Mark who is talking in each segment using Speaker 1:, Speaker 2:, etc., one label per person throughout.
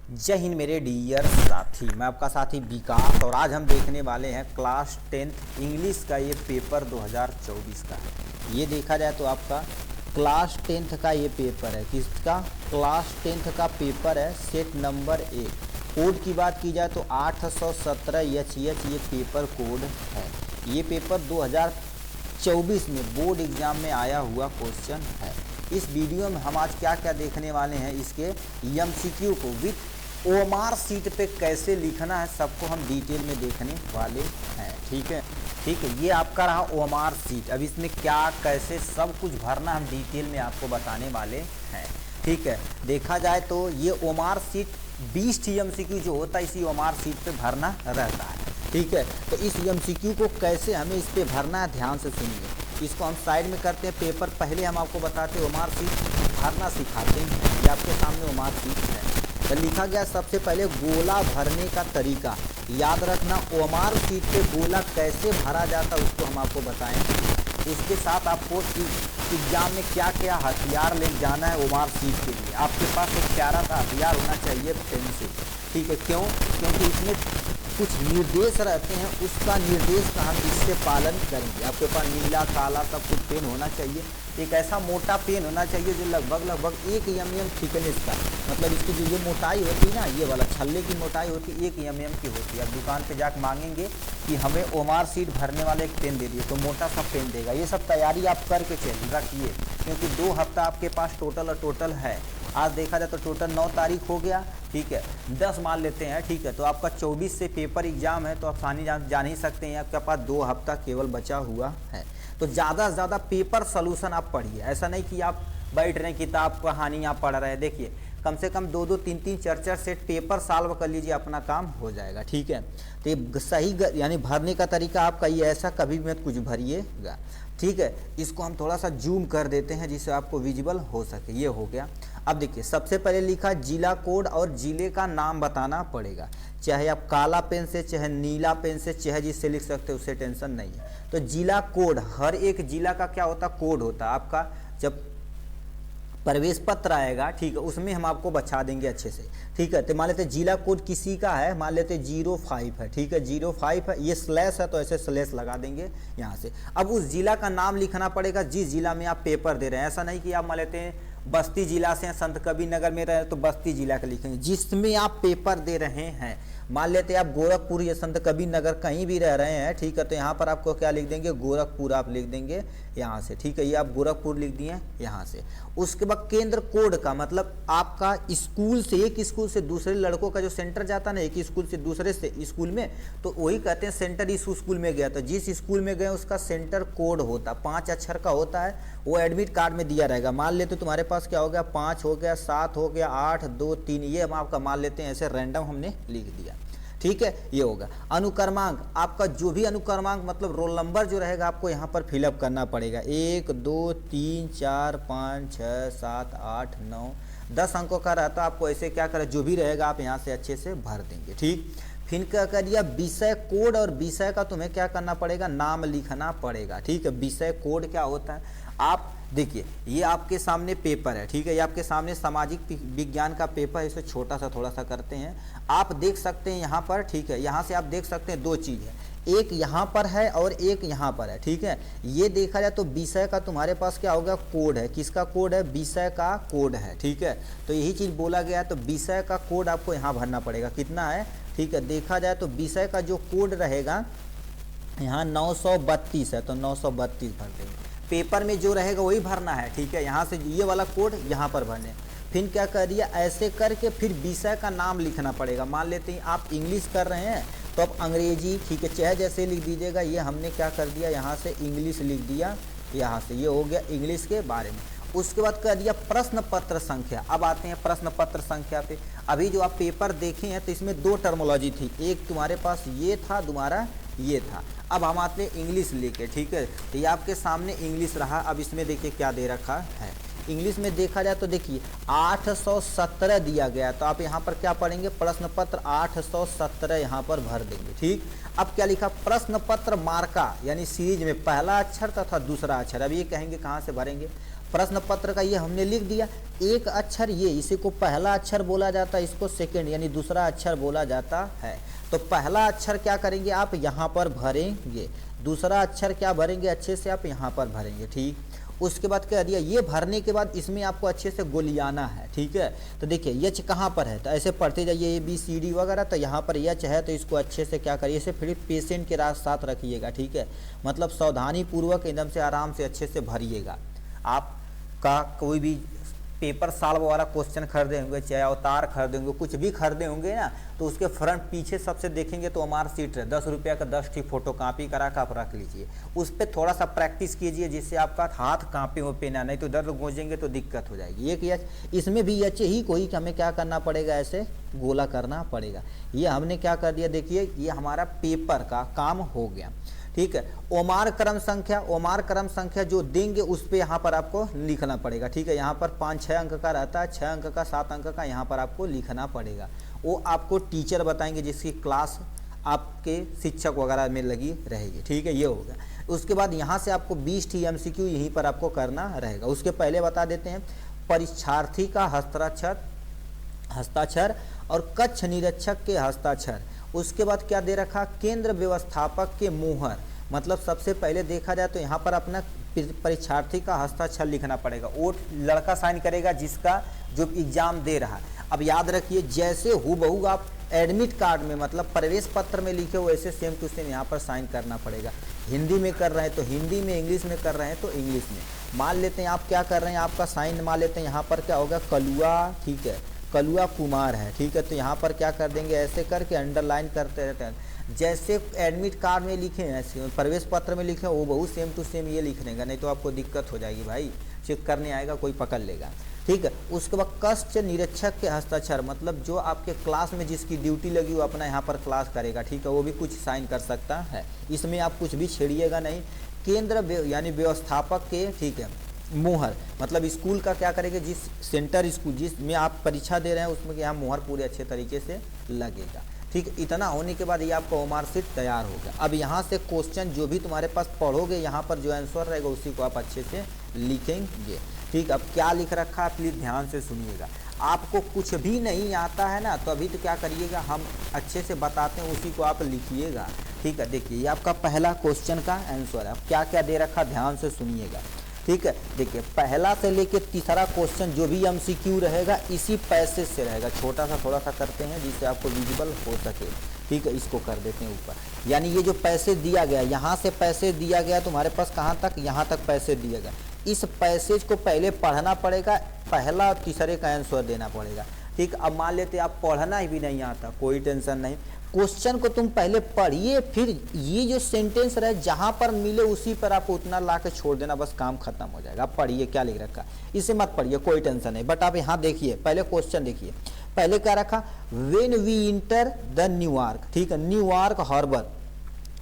Speaker 1: जय हिंद मेरे डियर साथी, मैं आपका साथी विकास और आज हम देखने वाले हैं क्लास 10 इंग्लिश का ये पेपर 2024 का है। ये देखा जाए तो आपका क्लास 10th का ये पेपर है। किसका? क्लास 10th का पेपर है, सेट नंबर 1। कोड की बात की जाए तो 817 HH ये पेपर कोड है। ये पेपर 2024 में बोर्ड एग्जाम में आया हुआ क्वेश्चन है। इस वीडियो में हम आज क्या क्या देखने वाले हैं, इसके MCQ को विथ OMR सीट पे कैसे लिखना है, सबको हम डिटेल में देखने वाले हैं। ठीक है, ये आपका रहा OMR सीट। अब इसमें क्या कैसे सब कुछ भरना हम डिटेल में आपको बताने वाले हैं। ठीक है, देखा जाए तो ये OMR सीट 20 MCQ जो होता है इसी OMR सीट पे भरना रहता है। ठीक है, तो इस MCQ को कैसे हमें इस पे भरना है, ध्यान से सुनिए। इसको हम साइड में करते हैं पेपर, पहले हम आपको बताते हैं OMR सीट भरना सिखाते हैं। ये आपके सामने OMR सीट है, तो लिखा गया सबसे पहले गोला भरने का तरीका। याद रखना, OMR सीट पे गोला कैसे भरा जाता है उसको हम आपको बताएंगे। इसके साथ आपको एग्जाम में क्या क्या हथियार ले जाना है OMR सीट के लिए। आपके पास एक प्यारा सा हथियार होना चाहिए, पेंसिल। ठीक है, क्यों? क्योंकि इसमें कुछ निर्देश रहते हैं, उसका निर्देश का हम इससे पालन करेंगे। आपके पास नीला काला सब कुछ पेन होना चाहिए। एक ऐसा मोटा पेन होना चाहिए जो लगभग 1 mm थिकनेस का, मतलब इसकी जो ये मोटाई होती है ना, ये वाला छल्ले की मोटाई होती है 1 mm की होती है। अब दुकान पे जाकर मांगेंगे कि हमें OMR सीट भरने वाला एक पेन दे दिए, तो मोटा सा पेन देगा। ये सब तैयारी आप करके चल रखिए, क्योंकि 2 हफ्ता आपके पास टोटल है। आज देखा जाए तो टोटल 9 तारीख हो गया। ठीक है, 10 मान लेते हैं। ठीक है, तो आपका 24 से पेपर एग्जाम है, तो आप आसानी जान ही सकते हैं आपके पास 2 हफ्ता केवल बचा हुआ है। तो ज़्यादा से ज़्यादा पेपर सोल्यूशन आप पढ़िए। ऐसा नहीं कि आप बैठ रहे हैं किताब कहानियाँ पढ़ रहे हैं। देखिए, कम से कम 2-2, 3-3, 4-4 सेट पेपर सॉल्व कर लीजिए, अपना काम हो जाएगा। ठीक है, तो ये सही यानी भरने का तरीका आपका ये ऐसा कभी मत कुछ भरिएगा। ठीक है, इसको हम थोड़ा सा जूम कर देते हैं जिससे आपको विजिबल हो सके। ये हो गया। अब देखिए, सबसे पहले लिखा जिला कोड और जिले का नाम बताना पड़ेगा। चाहे आप काला पेन से, चाहे नीला पेन से, चाहे जिससे लिख सकते हो, उससे टेंशन नहीं है। तो जिला कोड, हर एक जिला का क्या होता है, कोड होता है। आपका जब प्रवेश पत्र आएगा, ठीक है, उसमें हम आपको बचा देंगे अच्छे से। ठीक है, तो मान लेते जिला कोड किसी का है, मान लेते 05 है। ठीक है, 05 है, ये स्लैश है तो ऐसे स्लैश लगा देंगे यहाँ से। अब उस जिला का नाम लिखना पड़ेगा जिस जिला में आप पेपर दे रहे हैं। ऐसा नहीं कि आप मान लेते हैं बस्ती जिला से संत कबीर नगर में रहे तो बस्ती जिला का लिखेंगे। जिसमें आप पेपर दे रहे हैं, मान लेते हैं आप गोरखपुर या संत कबीर नगर कहीं भी रह रहे हैं, ठीक है, तो यहाँ पर आपको क्या लिख देंगे, गोरखपुर आप लिख देंगे यहाँ से। ठीक है, ये आप गोरखपुर लिख दिए यहाँ से। उसके बाद केंद्र कोड का मतलब आपका स्कूल से, एक स्कूल से दूसरे लड़कों का जो सेंटर जाता ना, एक स्कूल से दूसरे से स्कूल में, तो वही कहते हैं सेंटर। इस स्कूल में गया तो जिस स्कूल में गए उसका सेंटर कोड होता, 5 अक्षर का होता है, वो एडमिट कार्ड में दिया रहेगा। मान लेते तो तुम्हारे पास क्या हो गया, 5 हो गया, 7 हो गया, 8, 2, 3, ये हम आपका मान लेते हैं, ऐसे रैंडम हमने लिख दिया। ठीक है, ये होगा। अनुक्रमांक, आपका जो भी अनुक्रमांक मतलब रोल नंबर जो रहेगा आपको यहाँ पर फिलअप करना पड़ेगा। 1, 2, 3, 4, 5, 6, 7, 8, 9, 10 अंकों का रहता है। आपको ऐसे क्या करें, जो भी रहेगा आप यहाँ से अच्छे से भर देंगे। ठीक, फिर क्या कर दिया, विषय कोड, और विषय का तुम्हें क्या करना पड़ेगा, नाम लिखना पड़ेगा। ठीक है, विषय कोड क्या होता है, आप देखिए, ये आपके सामने पेपर है। ठीक है, ये आपके सामने सामाजिक विज्ञान का पेपर है। इसे छोटा सा थोड़ा सा करते हैं, आप देख सकते हैं यहाँ पर। ठीक है, यहाँ से आप देख सकते हैं 2 चीज़ है, एक यहाँ पर है और एक यहाँ पर है। ठीक है, ये देखा जाए तो विषय का तुम्हारे पास क्या होगा, कोड है। किसका कोड है, विषय का कोड है। ठीक है, तो यही चीज़ बोला गया है, तो विषय का कोड आपको यहाँ भरना पड़ेगा। कितना है, ठीक है, देखा जाए तो विषय का जो कोड रहेगा यहाँ 932 है, तो 932 भर देंगे। पेपर में जो रहेगा वही भरना है। ठीक है, यहाँ से ये वाला कोड यहाँ पर भरने। फिर क्या कर दिया, ऐसे करके फिर विषय का नाम लिखना पड़ेगा। मान लेते हैं आप इंग्लिश कर रहे हैं तो आप अंग्रेजी, ठीक है, चाहे जैसे लिख दीजिएगा। ये हमने क्या कर दिया, यहाँ से इंग्लिश लिख दिया यहाँ से, ये हो गया इंग्लिश के बारे में। उसके बाद कर दिया प्रश्न पत्र संख्या। अब आते हैं प्रश्न पत्र संख्या पे। अभी जो आप पेपर देखे हैं तो इसमें 2 टर्मोलॉजी थी, एक तुम्हारे पास ये था, तुम्हारा ये था। अब हम आते हैं इंग्लिश लेके। ठीक है, तो ये आपके सामने इंग्लिश रहा। अब इसमें देखिए क्या दे रखा है, इंग्लिश में देखा जाए तो देखिए 817 दिया गया, तो आप यहाँ पर क्या पढ़ेंगे, प्रश्न पत्र 817 यहाँ पर भर देंगे। ठीक, अब क्या लिखा, प्रश्न पत्र मार्का, यानी सीरीज में पहला अक्षर तथा दूसरा अक्षर। अब ये कहेंगे कहाँ से भरेंगे, प्रश्न पत्र का ये हमने लिख दिया। एक अक्षर ये, इसी को पहला अक्षर बोला जाता है, इसको सेकंड यानी दूसरा अक्षर बोला जाता है। तो पहला अक्षर क्या करेंगे आप यहाँ पर भरेंगे, दूसरा अक्षर क्या भरेंगे अच्छे से आप यहाँ पर भरेंगे, ठीक। उसके बाद कह दिया ये भरने के बाद इसमें आपको अच्छे से गोलियाना है, ठीक है। तो देखिए यच कहाँ पर है, तो ऐसे पढ़ते जाइए ABCD वगैरह, तो यहाँ पर यच है तो इसको अच्छे से क्या करिए, इसे फिर पेशेंट के साथ रखिएगा, ठीक है। मतलब सावधानी पूर्वक एकदम से आराम से अच्छे से भरिएगा। आपका कोई भी पेपर साल वाला क्वेश्चन खरीदे होंगे, चाहे अवतार खरीदे होंगे, कुछ भी खरीदे होंगे ना, तो उसके फ्रंट पीछे सबसे देखेंगे तो हमारा सीट है 10 रुपये का 10 ठी फोटो कॉपी करा कर आप रख लीजिए। उस पर थोड़ा सा प्रैक्टिस कीजिए जिससे आपका हाथ कांपे हो पेना, नहीं तो दर्द गूंजेंगे तो दिक्कत हो जाएगी। एक यच, इसमें भी यच ही कोई हमें क्या करना पड़ेगा, ऐसे गोला करना पड़ेगा। ये हमने क्या कर दिया, देखिए ये हमारा पेपर का काम हो गया, ठीक है। ओमार क्रम संख्या जो देंगे उस पे यहाँ पर आपको लिखना पड़ेगा, ठीक है। यहाँ पर 5-6 अंक का रहता है, 6 अंक का 7 अंक का यहाँ पर आपको लिखना पड़ेगा। वो आपको टीचर बताएंगे जिसकी क्लास आपके शिक्षक वगैरह में लगी रहेगी, ठीक है। ये हो गया। उसके बाद यहाँ से आपको 20 MCQ यहीं पर आपको करना रहेगा। उसके पहले बता देते हैं परीक्षार्थी का हस्ताक्षर और कक्ष निरीक्षक के हस्ताक्षर। उसके बाद क्या दे रखा, केंद्र व्यवस्थापक के मुहर। मतलब सबसे पहले देखा जाए तो यहाँ पर अपना परीक्षार्थी का हस्ताक्षर लिखना पड़ेगा, वो लड़का साइन करेगा जिसका जो एग्जाम दे रहा है। अब याद रखिए जैसे हूबहू आप एडमिट कार्ड में मतलब प्रवेश पत्र में लिखे वैसे सेम टू सेम यहाँ पर साइन करना पड़ेगा। हिंदी में कर रहे हैं तो हिंदी में, इंग्लिश में कर रहे हैं तो इंग्लिश में। मान लेते हैं आप क्या कर रहे हैं, आपका साइन मान लेते हैं यहाँ पर क्या होगा, कलुआ, ठीक है, कलुआ कुमार है, ठीक है। तो यहाँ पर क्या कर देंगे, ऐसे करके अंडरलाइन करते रहते हैं। जैसे एडमिट कार्ड में लिखे हैं, प्रवेश पत्र में लिखे वो बहुत सेम टू सेम ये लिख देंगे, नहीं तो आपको दिक्कत हो जाएगी भाई, चेक करने आएगा कोई पकड़ लेगा, ठीक है। उसके बाद कक्ष निरीक्षक के हस्ताक्षर, मतलब जो आपके क्लास में जिसकी ड्यूटी लगी वो अपना यहाँ पर क्लास करेगा, ठीक है, वो भी कुछ साइन कर सकता है। इसमें आप कुछ भी छेड़िएगा नहीं। केंद्र यानी व्यवस्थापक के, ठीक है, मुहर, मतलब स्कूल का क्या करेंगे, जिस सेंटर स्कूल जिसमें आप परीक्षा दे रहे हैं उसमें यहाँ मुहर पूरे अच्छे तरीके से लगेगा, ठीक। इतना होने के बाद ये आपका ओमार शीट तैयार हो गया। अब यहाँ से क्वेश्चन जो भी तुम्हारे पास पढ़ोगे यहाँ पर जो आंसर रहेगा उसी को आप अच्छे से लिखेंगे, ठीक। अब क्या लिख रखा है प्लीज़ ध्यान से सुनिएगा। आपको कुछ भी नहीं आता है ना तो अभी तो क्या करिएगा, हम अच्छे से बताते हैं उसी को आप लिखिएगा, ठीक है। देखिए ये आपका पहला क्वेश्चन का आंसर है। अब क्या क्या दे रखा ध्यान से सुनिएगा, ठीक है। देखिए पहला से लेके तीसरा क्वेश्चन जो भी MCQ रहेगा इसी पैसेज से रहेगा। छोटा सा थोड़ा सा करते हैं जिससे आपको विजिबल हो सके, ठीक है। इसको कर देते हैं ऊपर, यानी ये जो पैसेज दिया गया, यहाँ से पैसेज दिया गया तुम्हारे पास कहाँ तक, यहाँ तक पैसेज दिया गया। इस पैसेज को पहले पढ़ना पड़ेगा, पहला और तीसरे का आंसर देना पड़ेगा, ठीक। अब मान लेते आप पढ़ना ही भी नहीं आता, कोई टेंशन नहीं, क्वेश्चन को तुम पहले पढ़िए, फिर ये जो सेंटेंस रहे जहां पर मिले उसी पर आप उतना ला के छोड़ देना, बस काम खत्म हो जाएगा। आप पढ़िए क्या लिख रखा, इसे मत पढ़िए, कोई टेंशन नहीं। बट आप यहाँ देखिए पहले क्वेश्चन देखिए, पहले क्या रखा, when we enter the New York, ठीक है, New York harbour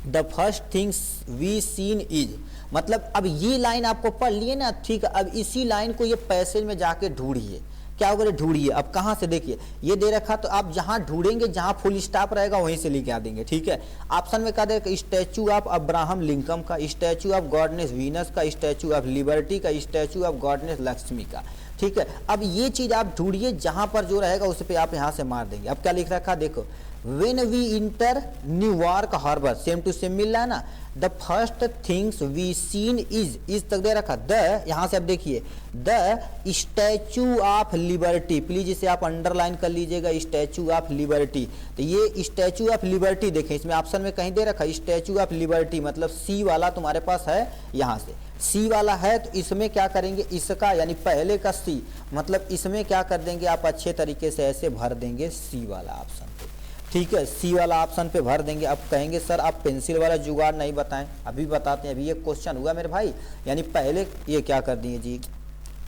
Speaker 1: the first things we seen is, मतलब अब ये लाइन आपको पढ़ लिए ना, ठीक है। अब इसी लाइन को ये पैसेज में जाके ढूंढिए, क्या होगा, ढूंढिए। अब कहाँ से देखिए ये दे रखा, तो आप जहाँ ढूंढेंगे जहाँ फुल स्टॉप रहेगा वहीं से लेके आ देंगे, ठीक है। ऑप्शन में क्या देगा, स्टैचू ऑफ अब्राहम लिंकन का, स्टैचू ऑफ गॉडनेस वीनस का, स्टैचू ऑफ लिबर्टी का, स्टैचू ऑफ गॉडनेस लक्ष्मी का, ठीक है। अब ये चीज़ आप ढूंढिए, जहाँ पर जो रहेगा उस पर आप यहाँ से मार देंगे। अब क्या लिख रखा देखो, When we enter New York harbour, same to same मिल रहा है ना, the first things we seen is तक दे रखा, द यहाँ से आप देखिए the Statue of Liberty, please इसे आप अंडरलाइन कर लीजिएगा, स्टैचू ऑफ लिबर्टी। तो ये स्टैचू ऑफ लिबर्टी देखें, इसमें ऑप्शन में कहीं दे रखा स्टैचू ऑफ लिबर्टी, मतलब सी वाला तुम्हारे पास है, यहाँ से सी वाला है, तो इसमें क्या करेंगे, इसका यानी पहले का सी, मतलब इसमें क्या कर देंगे आप अच्छे तरीके से ऐसे भर देंगे सी वाला ऑप्शन पे, ठीक है, सी वाला ऑप्शन पे भर देंगे। अब कहेंगे सर आप पेंसिल वाला जुगाड़ नहीं बताएं, अभी बताते हैं। अभी ये क्वेश्चन हुआ मेरे भाई, यानी पहले ये क्या कर दिए जी,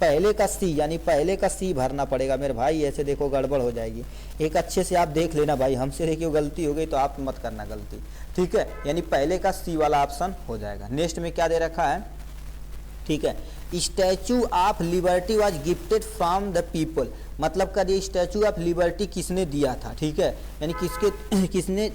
Speaker 1: पहले का सी, यानी पहले का सी भरना पड़ेगा मेरे भाई, ऐसे देखो गड़बड़ हो जाएगी। एक अच्छे से आप देख लेना भाई, हमसे देखिए गलती हो गई तो आप मत करना गलती, ठीक है। यानी पहले का सी वाला ऑप्शन हो जाएगा। नेक्स्ट में क्या दे रखा है, ठीक है, statue of liberty was gifted from the people, मतलब का ये स्टैचू ऑफ लिबर्टी किसने दिया था, ठीक है, यानी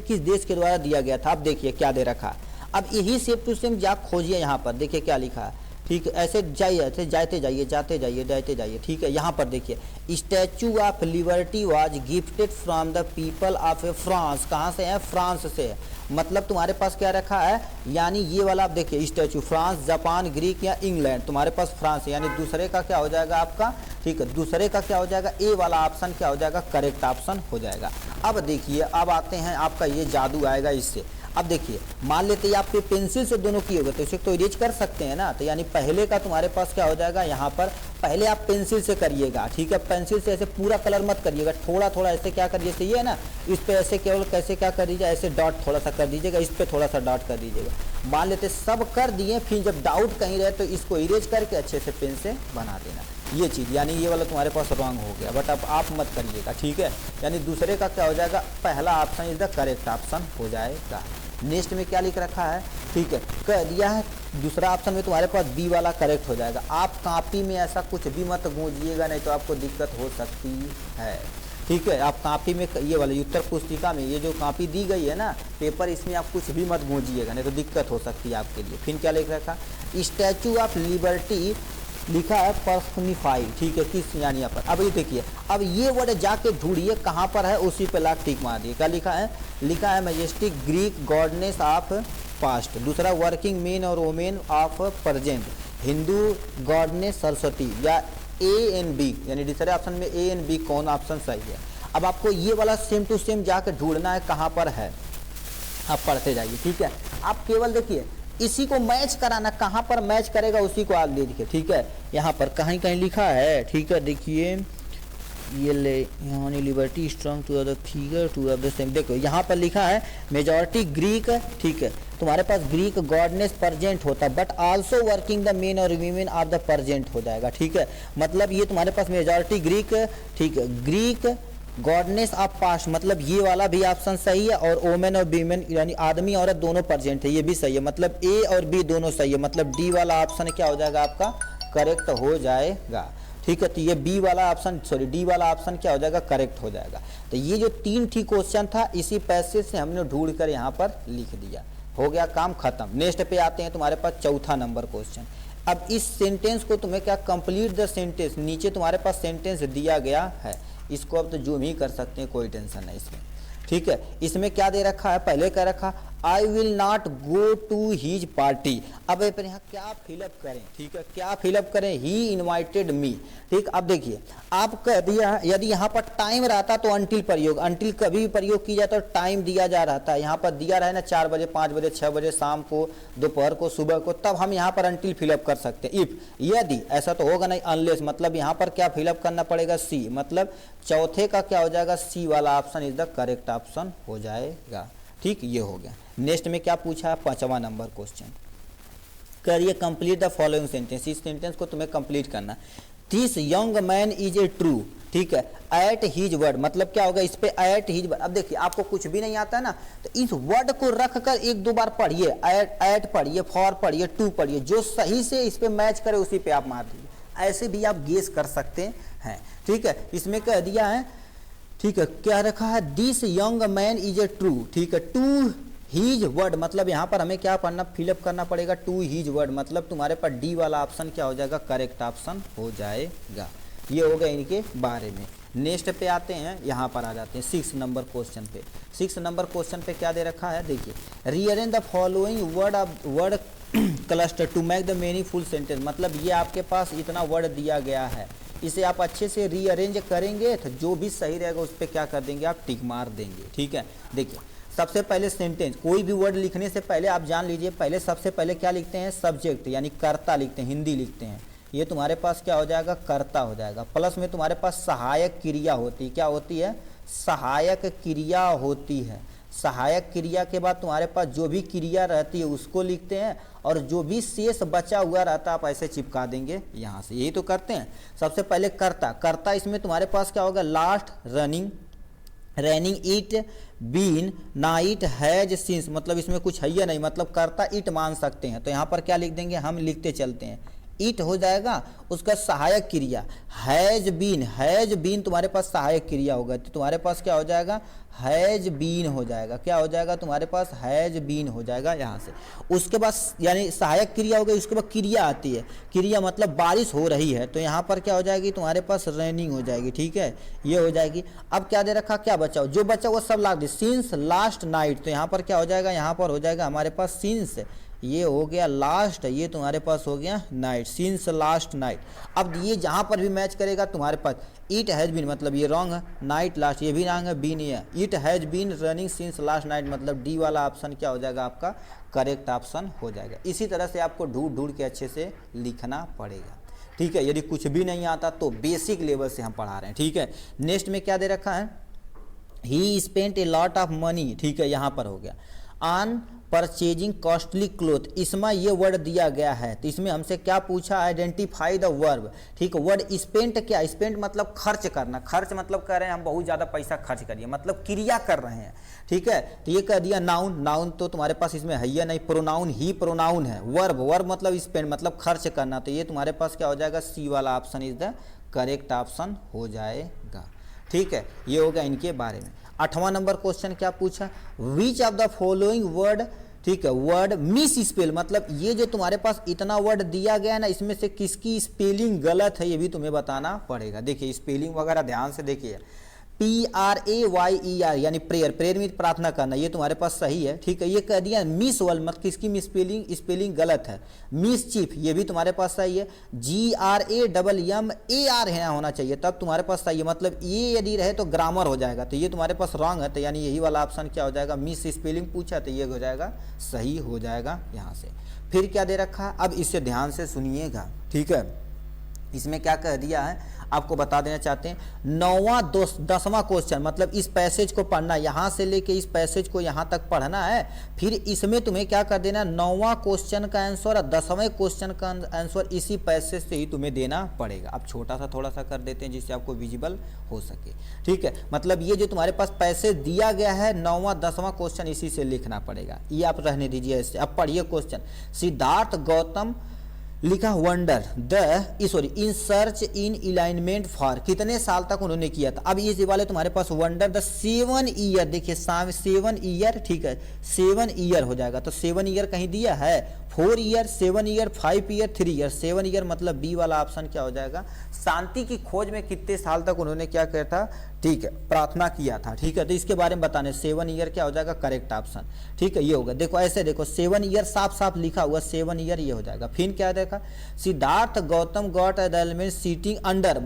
Speaker 1: किस देश के द्वारा दिया गया था। अब देखिए क्या दे रखा, अब यही सेम टू सेम जा खोजिए, यहाँ पर देखिए क्या लिखा है, ठीक है, ऐसे जाइए, ऐसे जाते जाइए, जाते जाइए, जाते जाइए। ठीक है, यहाँ पर देखिए statue of liberty was gifted from the people of France. कहाँ से है? फ्रांस से है। मतलब तुम्हारे पास क्या रखा है, यानी ये वाला आप देखिए स्टैचू फ्रांस, जापान, ग्रीक या इंग्लैंड, तुम्हारे पास फ्रांस है, यानी दूसरे का क्या हो जाएगा आपका, ठीक है, दूसरे का क्या हो जाएगा, ए वाला ऑप्शन क्या हो जाएगा, करेक्ट ऑप्शन हो जाएगा। अब देखिए, अब आते हैं आपका ये जादू आएगा इससे। अब देखिए, मान लेते हैं आपके पेंसिल से दोनों किए होगा तो इसे तो इरेज कर सकते हैं ना, तो यानी पहले का तुम्हारे पास क्या हो जाएगा, यहाँ पर पहले आप पेंसिल से करिएगा। ठीक है, पेंसिल से ऐसे पूरा कलर मत करिएगा, थोड़ा थोड़ा ऐसे क्या करिए, जैसे ये है ना, इस पे ऐसे केवल कैसे क्या कर दीजिए, ऐसे डॉट थोड़ा सा कर दीजिएगा, इस पे थोड़ा सा डॉट कर दीजिएगा। मान लेते सब कर दिए, फिर जब डाउट कहीं रहे तो इसको इरेज करके अच्छे से पेन से बना देना, ये चीज़, यानी ये वाला तुम्हारे पास रॉन्ग हो गया, बट अब आप मत करिएगा। ठीक है, यानी दूसरे का क्या हो जाएगा, पहला option is the correct option हो जाएगा। नेक्स्ट में क्या लिख रखा है, ठीक है, कह दिया है दूसरा ऑप्शन में तुम्हारे पास बी वाला करेक्ट हो जाएगा। आप कॉपी में ऐसा कुछ भी मत गूंजिएगा, नहीं तो आपको दिक्कत हो सकती है। ठीक है, आप कॉपी में ये वाले उत्तर पुस्तिका में ये जो कॉपी दी गई है ना पेपर, इसमें आप कुछ भी मत गूंजिएगा, नहीं तो दिक्कत हो सकती है आपके लिए। फिर क्या लिख रखा, स्टैचू ऑफ लिबर्टी लिखा है पर्सनिफाई। ठीक है, किस यानी यहाँ पर, अब ये देखिए, अब ये वर्ड जाके ढूंढिए कहाँ पर है, उसी पे लाख टिक मार दिए। क्या लिखा है, लिखा है majestic Greek goodness of past, दूसरा वर्किंग मेन और women of present, Hindu goodness Saraswati, या ए एन बी, यानी दूसरे ऑप्शन में ए एन बी कौन ऑप्शन सही है। अब आपको ये वाला सेम टू सेम जाके ढूंढना है कहाँ पर है, आप पढ़ते जाइए। ठीक है, आप केवल देखिए इसी को मैच कराना, कहाँ पर मैच करेगा उसी को आगे देखिए। ठीक है, यहाँ पर कहीं कहीं लिखा है, ठीक है, देखिए ये ले यहाँ liberty strong to the figure to of the same, देखो यहाँ पर लिखा है मेजॉरिटी ग्रीक। ठीक है, तुम्हारे पास ग्रीक गॉडनेस प्रेजेंट होता है, but also working the main और वीमेन ऑफ द प्रेजेंट हो जाएगा। ठीक है, मतलब ये तुम्हारे पास मेजॉरिटी ग्रीक, ठीक है, ग्रीक गॉडनेस ऑफ पास्ट, मतलब ये वाला भी ऑप्शन सही है, और ओमेन और वीमेन यानी आदमी औरत दोनों प्रेजेंट है, ये भी सही है, मतलब ए और बी दोनों सही है, मतलब डी वाला ऑप्शन क्या हो जाएगा आपका, करेक्ट हो जाएगा। ठीक है, तो ये बी वाला ऑप्शन, सॉरी डी वाला ऑप्शन क्या हो जाएगा, करेक्ट हो जाएगा। तो ये जो तीन ठीक क्वेश्चन था इसी पैसेज से हमने ढूंढ कर यहाँ पर लिख दिया, हो गया काम खत्म। नेक्स्ट पे आते हैं तुम्हारे पास चौथा नंबर क्वेश्चन। अब इस सेंटेंस को तुम्हें क्या, कंप्लीट द सेंटेंस, नीचे तुम्हारे पास सेंटेंस दिया गया है, इसको अब तो जूम ही कर सकते हैं, कोई टेंशन नहीं इसमें। ठीक है, इसमें क्या दे रखा है, पहले क्या रखा, I will not go to his party. अब यहाँ क्या फिलअप करें, ठीक है, क्या फिलअप करें, ही इनवाइटेड मी। ठीक, अब देखिए आप कह दिया, यदि यहाँ पर टाइम रहता तो अंटिल प्रयोग, अंटिल कभी भी प्रयोग की जाता तो टाइम दिया जा रहा था, यहाँ पर दिया रहा है ना 4 बजे, 5 बजे, 6 बजे, शाम को, दोपहर को, सुबह को, तब हम यहाँ पर अंटिल फिलअप कर सकते हैं। इफ, यदि, ऐसा तो होगा नहीं, अनलेस, मतलब यहाँ पर क्या फिलअप करना पड़ेगा, सी, मतलब चौथे का क्या हो जाएगा, सी वाला option is the correct option हो जाएगा। ठीक, ये हो गया। नेक्स्ट में क्या पूछा है, 5वां नंबर क्वेश्चन, करिए कंप्लीट द फॉलोइंग सेंटेंस, इस सेंटेंस को तुम्हें कंप्लीट करना। This young man is a true, ठीक है, एट हीज वर्ड, मतलब क्या होगा इस पे, एट हीज वर्ड। अब देखिए आपको कुछ भी नहीं आता है ना, तो इस वर्ड को रख कर एक दो बार पढ़िए, एट पढ़िए, फॉर पढ़िए, टू पढ़िए, जो सही से इस पे मैच करे उसी पे आप मार दीजिए, ऐसे भी आप गेस कर सकते हैं। ठीक है, इसमें कह दिया है, ठीक है, क्या रखा है, this young man is a true, ठीक है, टू हीज वर्ड, मतलब यहाँ पर हमें क्या पढ़ना, फिलअप करना पड़ेगा, टू हीज वर्ड, मतलब तुम्हारे पास डी वाला ऑप्शन क्या हो जाएगा, करेक्ट ऑप्शन हो जाएगा। ये हो गया इनके बारे में। नेक्स्ट पे आते हैं, यहाँ पर आ जाते हैं 6 नंबर क्वेश्चन पे। 6 नंबर क्वेश्चन पे क्या दे रखा है, देखिए, rearrange the following word cluster to make the meaningful sentence, मतलब ये आपके पास इतना वर्ड दिया गया है, इसे आप अच्छे से रीअरेंज करेंगे तो जो भी सही रहेगा उस पर क्या कर देंगे, आप टिक मार देंगे। ठीक है, देखिए सबसे पहले सेंटेंस, कोई भी वर्ड लिखने से पहले आप जान लीजिए, पहले सबसे पहले क्या लिखते हैं, सब्जेक्ट यानी कर्ता लिखते हैं, हिंदी लिखते हैं, ये तुम्हारे पास क्या हो जाएगा, कर्ता हो जाएगा, प्लस में तुम्हारे पास सहायक क्रिया होती है, क्या होती है, सहायक क्रिया होती है। सहायक क्रिया के बाद तुम्हारे पास जो भी क्रिया रहती है उसको लिखते हैं, और जो भी शेष बचा हुआ रहता है आप ऐसे चिपका देंगे यहाँ से, यही तो करते हैं। सबसे पहले कर्ता, कर्ता इसमें तुम्हारे पास क्या होगा, last, running, raining, it, been, night, has, since, मतलब इसमें कुछ है या नहीं, मतलब कर्ता इट मान सकते हैं, तो यहाँ पर क्या लिख देंगे, हम लिखते चलते हैं, इट हो जाएगा उसका सहायक क्रिया, हैज बीन तुम्हारे पास सहायक क्रिया होगा, तो तुम्हारे पास क्या हो जाएगा, हैज बीन हो जाएगा, क्या हो जाएगा तुम्हारे पास, हैज बीन हो जाएगा यहाँ से। उसके बाद यानी सहायक क्रिया हो गई, उसके बाद क्रिया आती है, क्रिया मतलब बारिश हो रही है, तो यहाँ पर क्या हो जाएगी तुम्हारे पास, रेनिंग हो जाएगी, ठीक है, ये हो जाएगी। अब क्या दे रखा, क्या बचा, जो बचा वो सब लाग दी, सिंस लास्ट नाइट, तो यहाँ पर क्या हो जाएगा, यहाँ पर हो जाएगा हमारे पास सिंस, ये हो गया लास्ट, ये तुम्हारे पास हो गया नाइट, सिंस लास्ट नाइट। अब ये जहाँ पर भी मैच करेगा तुम्हारे पास, इट हैज़ बीन मतलब ये रॉन्ग है, नाइट लास्ट ये भी रॉन्ग है, बीन ये है, it has been running since last night मतलब डी वाला ऑप्शन क्या हो जाएगा आपका करेक्ट ऑप्शन हो जाएगा। इसी तरह से आपको ढूंढ ढूंढ के अच्छे से लिखना पड़ेगा, ठीक है। यदि कुछ भी नहीं आता तो बेसिक लेवल से हम पढ़ा रहे हैं, ठीक है। नेक्स्ट में क्या दे रखा है, ही spent a lot of money, ठीक है, यहाँ पर हो गया ऑन परचेजिंग कॉस्टली क्लोथ, इसमें ये वर्ड दिया गया है, तो इसमें हमसे क्या पूछा, आइडेंटिफाई द वर्ब, ठीक है। वर्ड स्पेंट क्या, स्पेंट मतलब खर्च करना, खर्च मतलब कह रहे हैं हम बहुत ज़्यादा पैसा खर्च करिए, मतलब क्रिया कर रहे हैं, ठीक है। तो ये कह दिया नाउन, नाउन तो तुम्हारे पास इसमें है या नहीं, प्रोनाउन ही प्रोनाउन है, वर्ब वर्ब मतलब स्पेंड मतलब खर्च करना, तो ये तुम्हारे पास क्या हो जाएगा, सी वाला option is the correct option हो जाएगा, ठीक है। ये हो गया इनके बारे में। 8वां नंबर क्वेश्चन क्या पूछा, which of the following word, ठीक है, वर्ड मिस स्पेल मतलब ये जो तुम्हारे पास इतना वर्ड दिया गया है ना, इसमें से किसकी स्पेलिंग गलत है ये भी तुम्हें बताना पड़ेगा। देखिए स्पेलिंग वगैरह ध्यान से देखिए, PRAYER यानी प्रेयर, प्रेयर में प्रार्थना करना, ये तुम्हारे पास सही है, ठीक है। ये कह दिया मिस वर्ल्ड मतलब किसकी मिस स्पेलिंग गलत है, मिस चीफ ये भी तुम्हारे पास सही है, GRAMMAR है होना चाहिए तब तुम्हारे पास सही है, मतलब ये यदि रहे तो ग्रामर हो जाएगा, तो ये तुम्हारे पास रॉन्ग है, तो यानी यही वाला ऑप्शन क्या हो जाएगा, मिस स्पेलिंग पूछा तो ये हो जाएगा सही हो जाएगा यहाँ से। फिर क्या दे रखा है, अब इसे ध्यान से सुनिएगा, ठीक है। इसमें क्या कह दिया है आपको बता देना चाहते हैं, 9वां 10वां क्वेश्चन मतलब इस पैसेज को पढ़ना, यहाँ से लेके इस पैसेज को यहाँ तक पढ़ना है, फिर इसमें तुम्हें क्या कर देना, 9वां क्वेश्चन का आंसर और 10वें क्वेश्चन का आंसर इसी पैसेज से ही तुम्हें देना पड़ेगा। अब छोटा सा थोड़ा सा कर देते हैं जिससे आपको विजिबल हो सके, ठीक है। मतलब ये जो तुम्हारे पास पैसेज दिया गया है 9वां 10वां क्वेश्चन इसी से लिखना पड़ेगा, ये आप रहने दीजिए ऐसे। अब पढ़िए क्वेश्चन, सिद्धार्थ गौतम लिखा wonder in search in alignment for, कितने साल तक उन्होंने किया था। अब ये वाले तुम्हारे पास वंडर द 7 ईयर, देखिए 7 ईयर, ठीक है 7 ईयर हो जाएगा, तो 7 ईयर कहीं दिया है, 4 year, 7 year, 5 year, 3 year, 7 year मतलब बी वाला ऑप्शन क्या हो जाएगा, शांति की खोज में कितने साल तक उन्होंने क्या किया था, ठीक है प्रार्थना किया था, ठीक है। तो इसके बारे में बताने 7 ईयर क्या हो जाएगा करेक्ट ऑप्शन, ठीक है। ये होगा, देखो ऐसे देखो 7 ईयर साफ साफ लिखा हुआ 7 ईयर ये हो जाएगा। फिर क्या देखा, Siddhartha Gautam got at the element seating under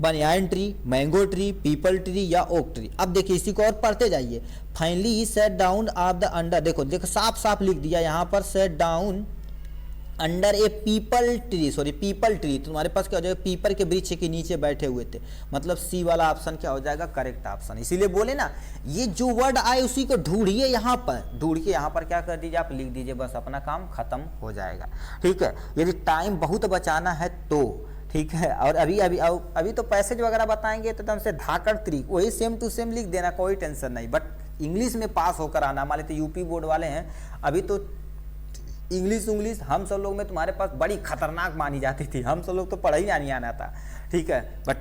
Speaker 1: banyan tree, mango tree, peepal tree या ओक ट्री। अब देखिए इसी को और पढ़ते जाइए, finally he set down off the under, देखो देखो साफ साफ लिख दिया यहाँ पर, set down under a peepal tree, sorry peepal tree, तो तुम्हारे पास क्या हो जाएगा, पीपल के वृक्ष के नीचे बैठे हुए थे, मतलब सी वाला ऑप्शन क्या हो जाएगा करेक्ट ऑप्शन। इसीलिए बोले ना ये जो वर्ड आए उसी को ढूंढिए, यहाँ पर ढूंढ के यहाँ पर क्या कर दीजिए आप लिख दीजिए, बस अपना काम खत्म हो जाएगा, ठीक है। यदि टाइम बहुत बचाना है तो ठीक है, और अभी तो पैसेज वगैरह बताएंगे तो एकदम से धाकड़ तरीक वही सेम टू सेम लिख देना, कोई टेंशन नहीं, बट इंग्लिश में पास होकर आना। मान लेते यूपी बोर्ड वाले हैं, अभी तो इंग्लिश हम सब लोग में तुम्हारे पास बड़ी खतरनाक मानी जाती थी, हम सब लोग तो पढ़ ही नहीं आना था, ठीक है। बट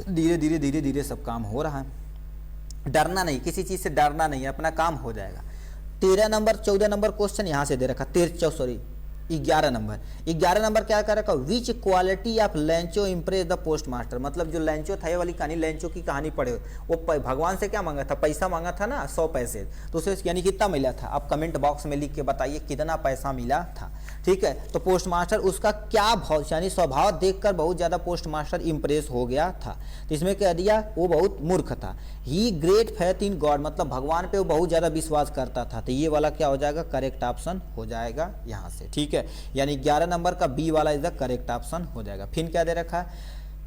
Speaker 1: धीरे धीरे सब काम हो रहा है, डरना नहीं, किसी चीज़ से डरना नहीं, अपना काम हो जाएगा। 13 नंबर 14 नंबर क्वेश्चन यहाँ से दे रखा, 11 नंबर क्या कर रखा, विच quality of Lencho impress the post master, मतलब जो लेंचो था ये वाली कहानी, लेंचो की कहानी पढ़े, वो भगवान से क्या मांगा था, पैसा मांगा था ना 100 पैसे, तो उसे यानी कितना मिला था, आप कमेंट बॉक्स में लिख के बताइए कितना पैसा मिला था, ठीक है। तो पोस्ट मास्टर उसका क्या भाव यानी स्वभाव देखकर बहुत ज़्यादा पोस्ट मास्टर इम्प्रेस हो गया था, तो इसमें कह दिया वो बहुत मूर्ख था। ही ग्रेट फेथ इन गॉड मतलब भगवान पे वो बहुत ज़्यादा विश्वास करता था, तो ये वाला क्या हो जाएगा करेक्ट ऑप्शन हो जाएगा यहाँ से, ठीक है। यानी 11 नंबर का बी वाला इज द करेक्ट ऑप्शन हो जाएगा। फिर क्या दे रखा है,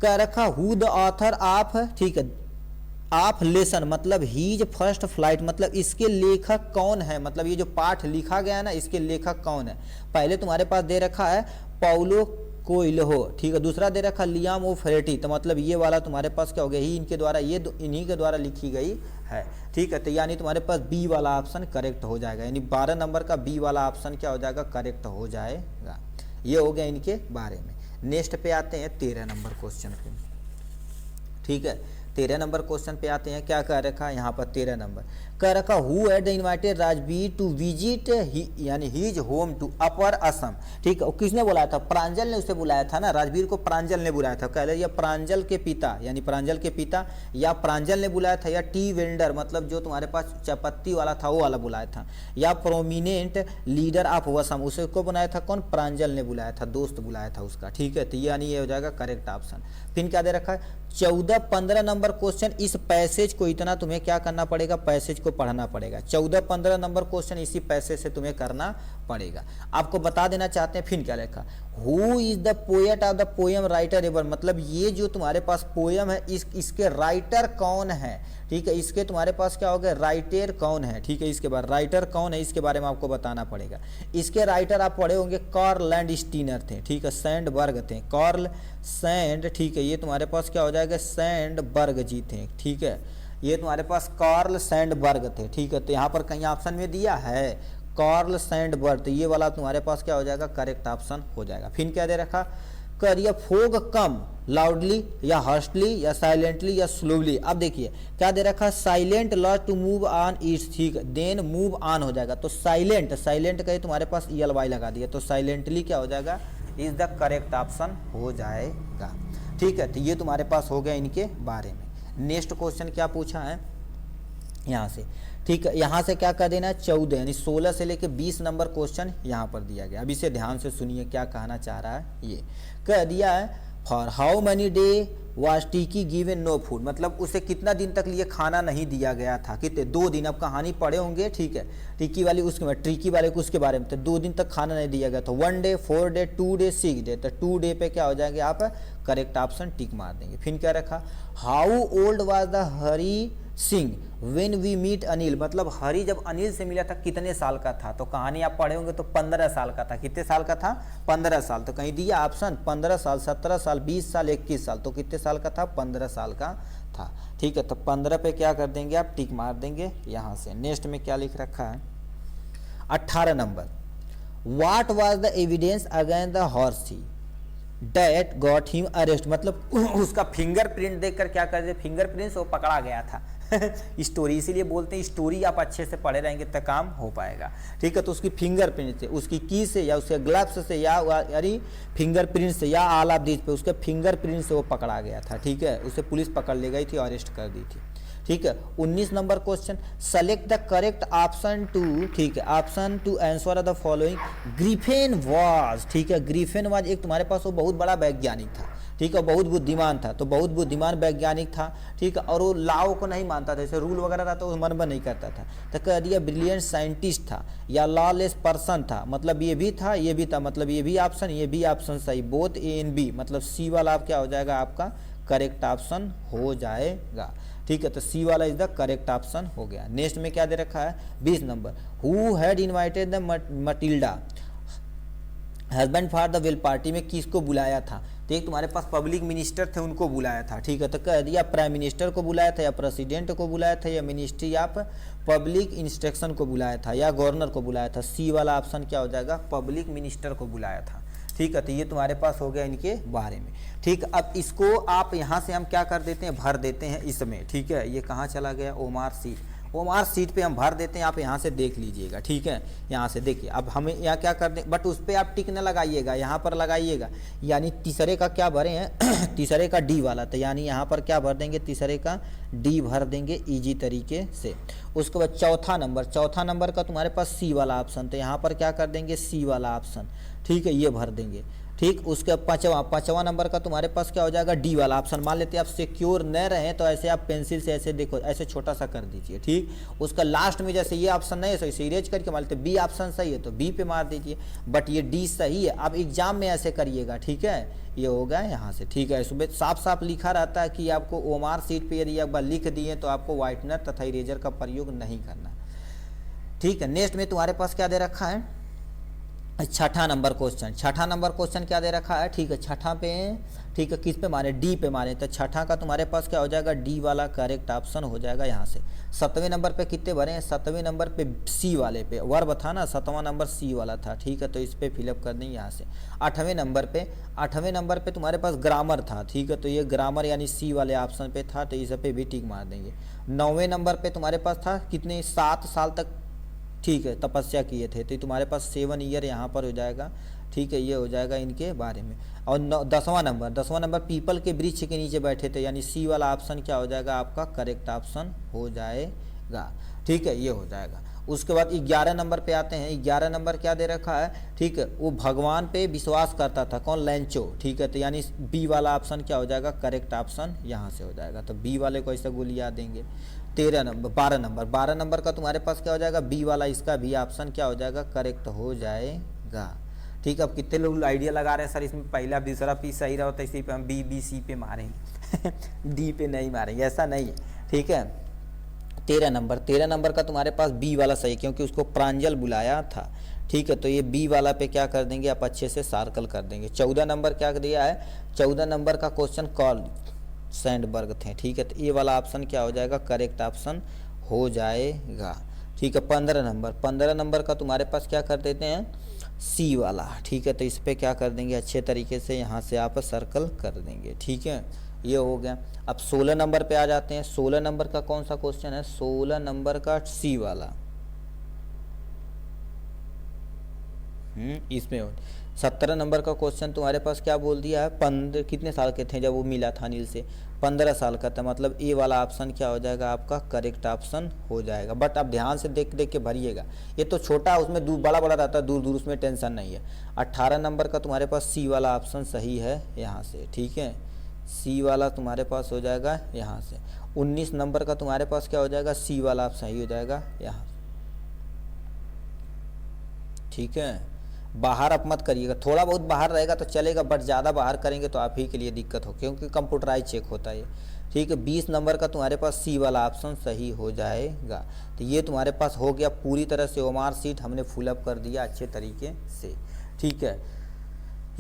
Speaker 1: कह रखा हु द ऑथर ऑफ, ठीक है, ऑफ लेसन मतलब हीज फर्स्ट फ्लाइट मतलब इसके लेखक कौन है, मतलब ये जो पाठ लिखा गया है ना इसके लेखक कौन है। पहले तुम्हारे पास दे रखा है पाउलो कोइल्हो, ठीक है, दूसरा दे रखा लियाम ओ फेरेटी, तो मतलब ये वाला तुम्हारे पास क्या हो गया, ही इनके द्वारा ये इन्हीं के द्वारा लिखी गई है, ठीक है। तो यानी तुम्हारे पास बी वाला ऑप्शन करेक्ट हो जाएगा, यानी 12 नंबर का बी वाला ऑप्शन क्या हो जाएगा करेक्ट हो जाएगा, ये हो गया इनके बारे में। नेक्स्ट पे आते हैं 13 नंबर क्वेश्चन पे, ठीक है। 13 नंबर क्वेश्चन पे आते हैं, क्या कह रखा है यहाँ पर 13 नंबर कह रखा, who had invited Rajveer to visit यानी his home to Upper Assam, ठीक है। किसने बुलाया था? प्रांजल ने उसे बुलाया था ना, राजवीर को प्रांजल ने बुलाया था। कह रहे ये प्रांजल के पिता यानी प्रांजल के पिता या प्रांजल ने बुलाया था, या टी वेंडर मतलब जो तुम्हारे पास चायपत्ती वाला था वो वाला बुलाया था, या प्रोमिनेंट लीडर ऑफ असम उसे को बुलाया था कौन? प्रांजल ने बुलाया था, दोस्त बुलाया था उसका, ठीक है। तो यानी ये हो जाएगा करेक्ट ऑप्शन। फिर क्या दे रखा है 14-15 नंबर क्वेश्चन। इस पैसेज को इतना तुम्हें क्या करना पड़ेगा? पैसेज को पढ़ना पड़ेगा। 14-15 नंबर क्वेश्चन इसी पैसेज से तुम्हें करना पड़ेगा। आपको बता देना चाहते हैं फिर क्या लिखा, who is the poet of the poem writer ever, मतलब ये जो तुम्हारे पास पोएम है इसके राइटर कौन है, ठीक है। इसके तुम्हारे पास क्या हो गया? राइटर कौन है, ठीक है। इसके बाद राइटर कौन है इसके बारे में आपको बताना पड़ेगा। इसके राइटर आप पढ़े होंगे कार्ल लैंडस्टीनर थे, ठीक है, सैंडबर्ग थे, कार्ल सैंड, ठीक है। ये तुम्हारे पास क्या हो जाएगा? सैंडबर्ग जी थे, ठीक है। ये तुम्हारे पास कार्ल सैंडबर्ग थे, ठीक है। तो यहाँ पर कहीं ऑप्शन में दिया है कार्ल सैंडबर्ग, तो ये वाला तुम्हारे पास क्या हो जाएगा? करेक्ट ऑप्शन हो जाएगा। फिर क्या दे रखा, करिए फोग कम लाउडली या हर्स्टली या साइलेंटली या स्लोली। अब देखिए क्या दे रखा, silent law to move on its, ठीक, देन मूव ऑन हो जाएगा। तो साइलेंट, साइलेंट का तुम्हारे पास ELY लगा दिया, तो साइलेंटली क्या हो जाएगा? इज द करेक्ट ऑप्शन हो जाएगा, ठीक है। तो ये तुम्हारे पास हो गया इनके बारे में। नेक्स्ट क्वेश्चन क्या पूछा है यहाँ से, ठीक है। यहाँ से क्या कर देना है 14 यानी 16 से लेके 20 नंबर क्वेश्चन यहाँ पर दिया गया। अब इसे ध्यान से सुनिए क्या कहना चाह रहा है। ये कह दिया है for how many day was टिकी गिवन नो फूड, मतलब उसे कितना दिन तक लिए खाना नहीं दिया गया था, कितने? 2 दिन। अब कहानी पढ़े होंगे, ठीक है। टिकी वाली उसके बाद ट्रिकी वाले को उसके बारे में, तो 2 दिन तक खाना नहीं दिया गया था। 1 डे, 4 डे, 2 डे, 6 डे, तो 2 डे पे क्या हो जाएंगे आप? करेक्ट ऑप्शन टिक मार देंगे। फिर क्या रखा, how old was the Hari Singh when we meet Anil, मतलब हरी जब अनिल से मिला था कितने साल का था? तो कहानी आप पढ़े होंगे तो 15 साल का था। कितने साल का था? 15 साल। तो कहीं दिया ऑप्शन 15 साल, 17 साल, 20 साल, 21 साल, तो कितने साल का था? 15 साल का था, ठीक है। तो 15 पे क्या कर देंगे आप? टिक मार देंगे यहाँ से। नेक्स्ट में क्या लिख रखा है 18 number, what was the evidence against the horsey that got him arrest, मतलब उसका फिंगरप्रिंट देखकर क्या कर दे, फिंगरप्रिंट से वो पकड़ा गया था। स्टोरी इसीलिए बोलते हैं स्टोरी आप अच्छे से पढ़े रहेंगे तो काम हो पाएगा, ठीक है। तो उसकी फिंगरप्रिंट से, उसकी की से, या उसके ग्लव्स से, या यानी फिंगरप्रिंट से, या आल ऑफ दीज पे उसके फिंगरप्रिंट से वो पकड़ा गया था, ठीक है। उसे पुलिस पकड़ ले गई थी और अरेस्ट कर दी थी, ठीक है। 19 number question, select the correct option to, ठीक है, option to answer the following. Griffin was, ठीक है, ग्रिफिन वाज एक तुम्हारे पास वो बहुत बड़ा वैज्ञानिक था, ठीक है, बहुत बुद्धिमान था। तो बहुत बुद्धिमान वैज्ञानिक था, ठीक है, और वो लॉ को नहीं मानता था, जैसे रूल वगैरह था तो वो मन नहीं करता था। तो कह दिया ब्रिलियंट साइंटिस्ट था या लॉलेस पर्सन था, मतलब ये भी था ये भी था, मतलब ये भी ऑप्शन सही, बोथ A and B, मतलब C वाला आप क्या हो जाएगा आपका करेक्ट ऑप्शन हो जाएगा, ठीक है। तो C वाला इज द करेक्ट ऑप्शन हो गया। नेक्स्ट में क्या दे रखा है 20 number, who had invited the Matilda husband for the well party में किसको बुलाया था? तो एक तुम्हारे पास पब्लिक मिनिस्टर थे उनको बुलाया था, ठीक है। तो कह दिया प्राइम मिनिस्टर को बुलाया था, या प्रेसिडेंट को बुलाया था, या मिनिस्ट्री ऑफ पब्लिक इंस्ट्रक्शन को बुलाया था, या गवर्नर को बुलाया था। C वाला ऑप्शन क्या हो जाएगा? पब्लिक मिनिस्टर को बुलाया था, ठीक है। तो ये तुम्हारे पास हो गया इनके बारे में, ठीक। अब इसको आप यहाँ से हम क्या कर देते हैं, भर देते हैं इसमें, ठीक है। ये कहाँ चला गया? ओमार सीट पे हम भर देते हैं, आप यहाँ से देख लीजिएगा, ठीक है। यहाँ से देखिए, अब हमें यहाँ क्या कर दें, बट उस पर आप टिक न लगाइएगा, यहाँ पर लगाइएगा, यानी तीसरे का क्या भरे हैं तीसरे का D वाला, तो यानी यहाँ पर क्या भर देंगे? तीसरे का D भर देंगे इजी तरीके से। उसके बाद चौथा नंबर का तुम्हारे पास C वाला ऑप्शन, तो यहाँ पर क्या कर देंगे? C वाला ऑप्शन, ठीक है, ये भर देंगे, ठीक। उसके पाँचवा नंबर का तुम्हारे पास क्या हो जाएगा? D वाला ऑप्शन। मान लेते हैं आप सिक्योर न रहें तो ऐसे आप पेंसिल से ऐसे देखो, ऐसे छोटा सा कर दीजिए, ठीक। उसका लास्ट में जैसे ये ऑप्शन नहीं है सही से इरेज करके मान लेते B ऑप्शन सही है तो B पे मार दीजिए, बट ये D सही है। अब एग्जाम में ऐसे करिएगा, ठीक है। ये होगा यहाँ से, ठीक है। सुबह साफ साफ लिखा रहता है कि आपको ओमार सीट पे यदि एक बार लिख दिए तो आपको व्हाइटनर तथा इरेजर का प्रयोग नहीं करना, ठीक है। नेक्स्ट में तुम्हारे पास क्या दे रखा है छठा नंबर क्वेश्चन क्या दे रखा है, ठीक है, छठा पे, ठीक है, किस पे मारे, डी पे मारे, तो छठा का तुम्हारे पास क्या हो जाएगा, डी वाला करेक्ट ऑप्शन हो जाएगा यहाँ से। 7वें नंबर पे कितने भरे हैं, 7वें नंबर पे सी वाले पे वर्ब था ना, 7वां नंबर सी वाला था, ठीक है, तो इस पे फिलअप कर देंगे यहाँ से। 8वें नंबर पे तुम्हारे पास ग्रामर था, ठीक है, तो ये ग्रामर यानी सी वाले ऑप्शन पे था, तो इस पे भी टिक मार देंगे। 9वें नंबर पे तुम्हारे पास था कितने, 7 साल तक, ठीक है, तपस्या किए थे, तो तुम्हारे पास 7 ईयर यहाँ पर हो जाएगा, ठीक है, ये हो जाएगा इनके बारे में। और 10वां नंबर पीपल के वृक्ष के नीचे बैठे थे, यानी सी वाला ऑप्शन क्या हो जाएगा आपका करेक्ट ऑप्शन हो जाएगा, ठीक है, ये हो जाएगा। उसके बाद 11 नंबर पे आते हैं। 11 नंबर क्या दे रखा है, ठीक है, वो भगवान पे विश्वास करता था, कौन, लैंचो, ठीक है, तो यानी बी वाला ऑप्शन क्या हो जाएगा करेक्ट ऑप्शन यहाँ से हो जाएगा, तो बी वाले को ऐसे गोली याद देंगे। 12 नंबर का तुम्हारे पास क्या हो जाएगा, बी वाला, इसका भी ऑप्शन क्या हो जाएगा करेक्ट हो जाएगा, ठीक है। अब कितने लोग आइडिया लगा रहे हैं सर इसमें पहला दूसरा पीस सही रहा होता है, इसी पे हम बी सी पे मारेंगे डी पे नहीं मारेंगे, ऐसा नहीं है, ठीक है। 13 नंबर का तुम्हारे पास बी वाला सही है, क्योंकि उसको प्रांजल बुलाया था, ठीक है, तो ये बी वाला पे क्या कर देंगे आप अच्छे से सर्कल कर देंगे। 14 नंबर क्या दिया है, 14 नंबर का क्वेश्चन कॉल सैंडबर्ग थे, ठीक है, तो ये वाला ऑप्शन क्या हो जाएगा करेक्ट ऑप्शन हो जाएगा, ठीक है। 15 नंबर का तुम्हारे पास क्या कर देते हैं सी वाला, ठीक है, तो इस पे क्या कर देंगे अच्छे तरीके से यहाँ से आप सर्कल कर देंगे, ठीक है, ये हो गया। अब 16 नंबर पे आ जाते हैं। 16 नंबर का कौन सा क्वेश्चन है, 16 नंबर का सी वाला, इसमें 17 नंबर का क्वेश्चन तुम्हारे पास क्या बोल दिया है, 15 कितने साल के थे जब वो मिला था अनिल से, 15 साल का था, मतलब ए वाला ऑप्शन क्या हो जाएगा आपका करेक्ट ऑप्शन हो जाएगा। बट आप ध्यान से देख देख के भरिएगा, ये तो छोटा उसमें दूर बड़ा बड़ा रहता है, दूर दूर उसमें टेंशन नहीं है। 18 नंबर का तुम्हारे पास सी वाला ऑप्शन सही है यहाँ से, ठीक है, सी वाला तुम्हारे पास हो जाएगा यहाँ से। 19 नंबर का तुम्हारे पास क्या हो जाएगा सी वाला आप सही हो जाएगा यहाँ, ठीक है। बाहर आप मत करिएगा, थोड़ा बहुत बाहर रहेगा तो चलेगा, बट ज़्यादा बाहर करेंगे तो आप ही के लिए दिक्कत हो, क्योंकि कंप्यूटराइज चेक होता है, ठीक है। 20 नंबर का तुम्हारे पास सी वाला ऑप्शन सही हो जाएगा। तो ये तुम्हारे पास हो गया पूरी तरह से ओमार सीट हमने फुलअप कर दिया अच्छे तरीके से, ठीक है।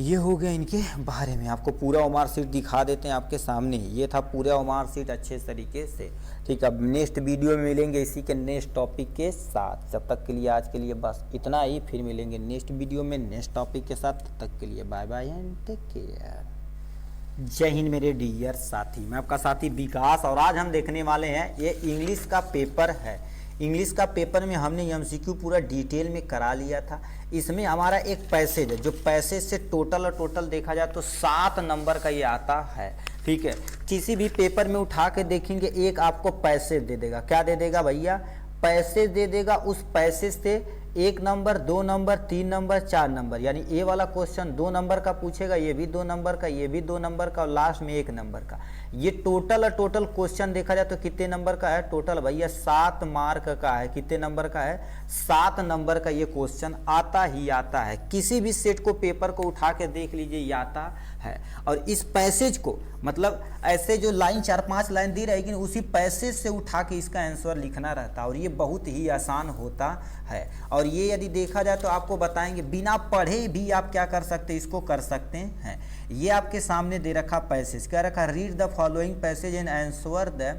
Speaker 1: ये हो गया इनके बारे में, आपको पूरा ओमार सीट दिखा देते हैं आपके सामने, ये था पूरा ओमार सीट अच्छे तरीके से, ठीक है। अब नेक्स्ट वीडियो में मिलेंगे इसी के नेक्स्ट टॉपिक के साथ, जब तक के लिए आज के लिए बस इतना ही, फिर मिलेंगे नेक्स्ट वीडियो में नेक्स्ट टॉपिक के साथ, तब तक के लिए bye bye and take care. जय हिंद मेरे डियर साथी, मैं आपका साथी विकास, और आज हम देखने वाले हैं ये इंग्लिश का पेपर है। इंग्लिश का पेपर में हमने एमसीक्यू पूरा डिटेल में करा लिया था। इसमें हमारा एक पैसेज है, जो पैसेज से टोटल देखा जाए तो 7 नंबर का ये आता है, ठीक है। किसी भी पेपर में उठा के देखेंगे एक आपको पैसेज दे देगा, क्या दे देगा भैया, पैसेज दे देगा। उस पैसेज से 1 नंबर 2 नंबर 3 नंबर 4 नंबर, यानी ए वाला क्वेश्चन 2 नंबर का पूछेगा, ये भी 2 नंबर का, ये भी 2 नंबर का, और लास्ट में 1 नंबर का। ये टोटल क्वेश्चन देखा जाए तो कितने नंबर का है टोटल भैया, 7 मार्क का है। कितने नंबर का है, 7 नंबर का ये क्वेश्चन आता ही आता है। किसी भी सेट को पेपर को उठा के देख लीजिए, ये आता है। और इस पैसेज को मतलब ऐसे जो लाइन 4-5 लाइन दी रहेगी, उसी पैसेज से उठा के इसका आंसर लिखना रहता है, और ये बहुत ही आसान होता है। और ये यदि देखा जाए तो आपको बताएंगे बिना पढ़े भी आप क्या कर सकते हैं, इसको कर सकते हैं। ये आपके सामने दे रखा पैसेज, क्या रखा, read the following passage and answer the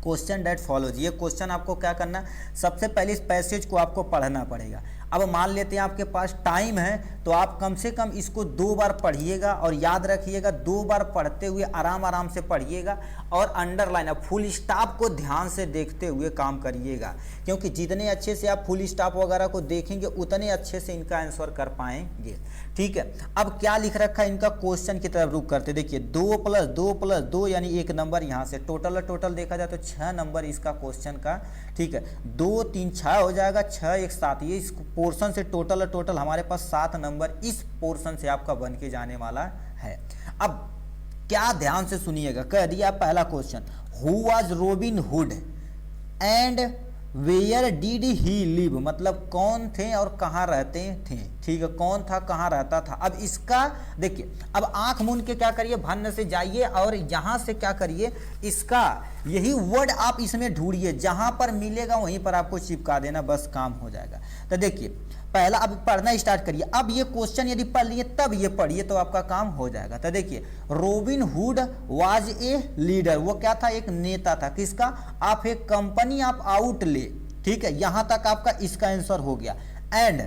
Speaker 1: question that follows. ये क्वेश्चन आपको क्या करना, सबसे पहले इस पैसेज को आपको पढ़ना पड़ेगा। अब मान लेते हैं आपके पास टाइम है, तो आप कम से कम इसको 2 बार पढ़िएगा, और याद रखिएगा 2 बार पढ़ते हुए आराम से पढ़िएगा, और अंडरलाइन अब फुल स्टॉप को ध्यान से देखते हुए काम करिएगा, क्योंकि जितने अच्छे से आप फुल स्टॉप वगैरह को देखेंगे उतने अच्छे से इनका आंसर कर पाएंगे, ठीक है। अब क्या लिख रखा है इनका क्वेश्चन की तरफ रुक करते देखिए, 2 + 2 + 2 यानी 1 नंबर, यहाँ से टोटल देखा जाए तो 6 नंबर इसका क्वेश्चन का, ठीक है। 2 3 6 हो जाएगा, 6 1 7, ये इस पोर्शन से टोटल हमारे पास 7 नंबर इस पोर्शन से आपका बन के जाने वाला है। अब क्या ध्यान से सुनिएगा, कह दिया पहला question, who was Robin Hood and where did he live, मतलब कौन थे और कहाँ रहते थे, ठीक है, कौन था कहाँ रहता था। अब इसका देखिए, अब आंख मूंद के क्या करिए, भन्न से जाइए और यहाँ से क्या करिए, इसका यही वर्ड आप इसमें ढूंढिए, जहाँ पर मिलेगा वहीं पर आपको चिपका देना, बस काम हो जाएगा। तो देखिए पहला अब पढ़ना स्टार्ट करिए। अब ये क्वेश्चन यदि पढ़ लिए तब ये पढ़िए तो आपका काम हो जाएगा। तो देखिए robin hood was a leader, वो क्या था, एक नेता था। किसका, आप एक कंपनी आप आउट ले, ठीक है, यहां तक आपका इसका आंसर हो गया। And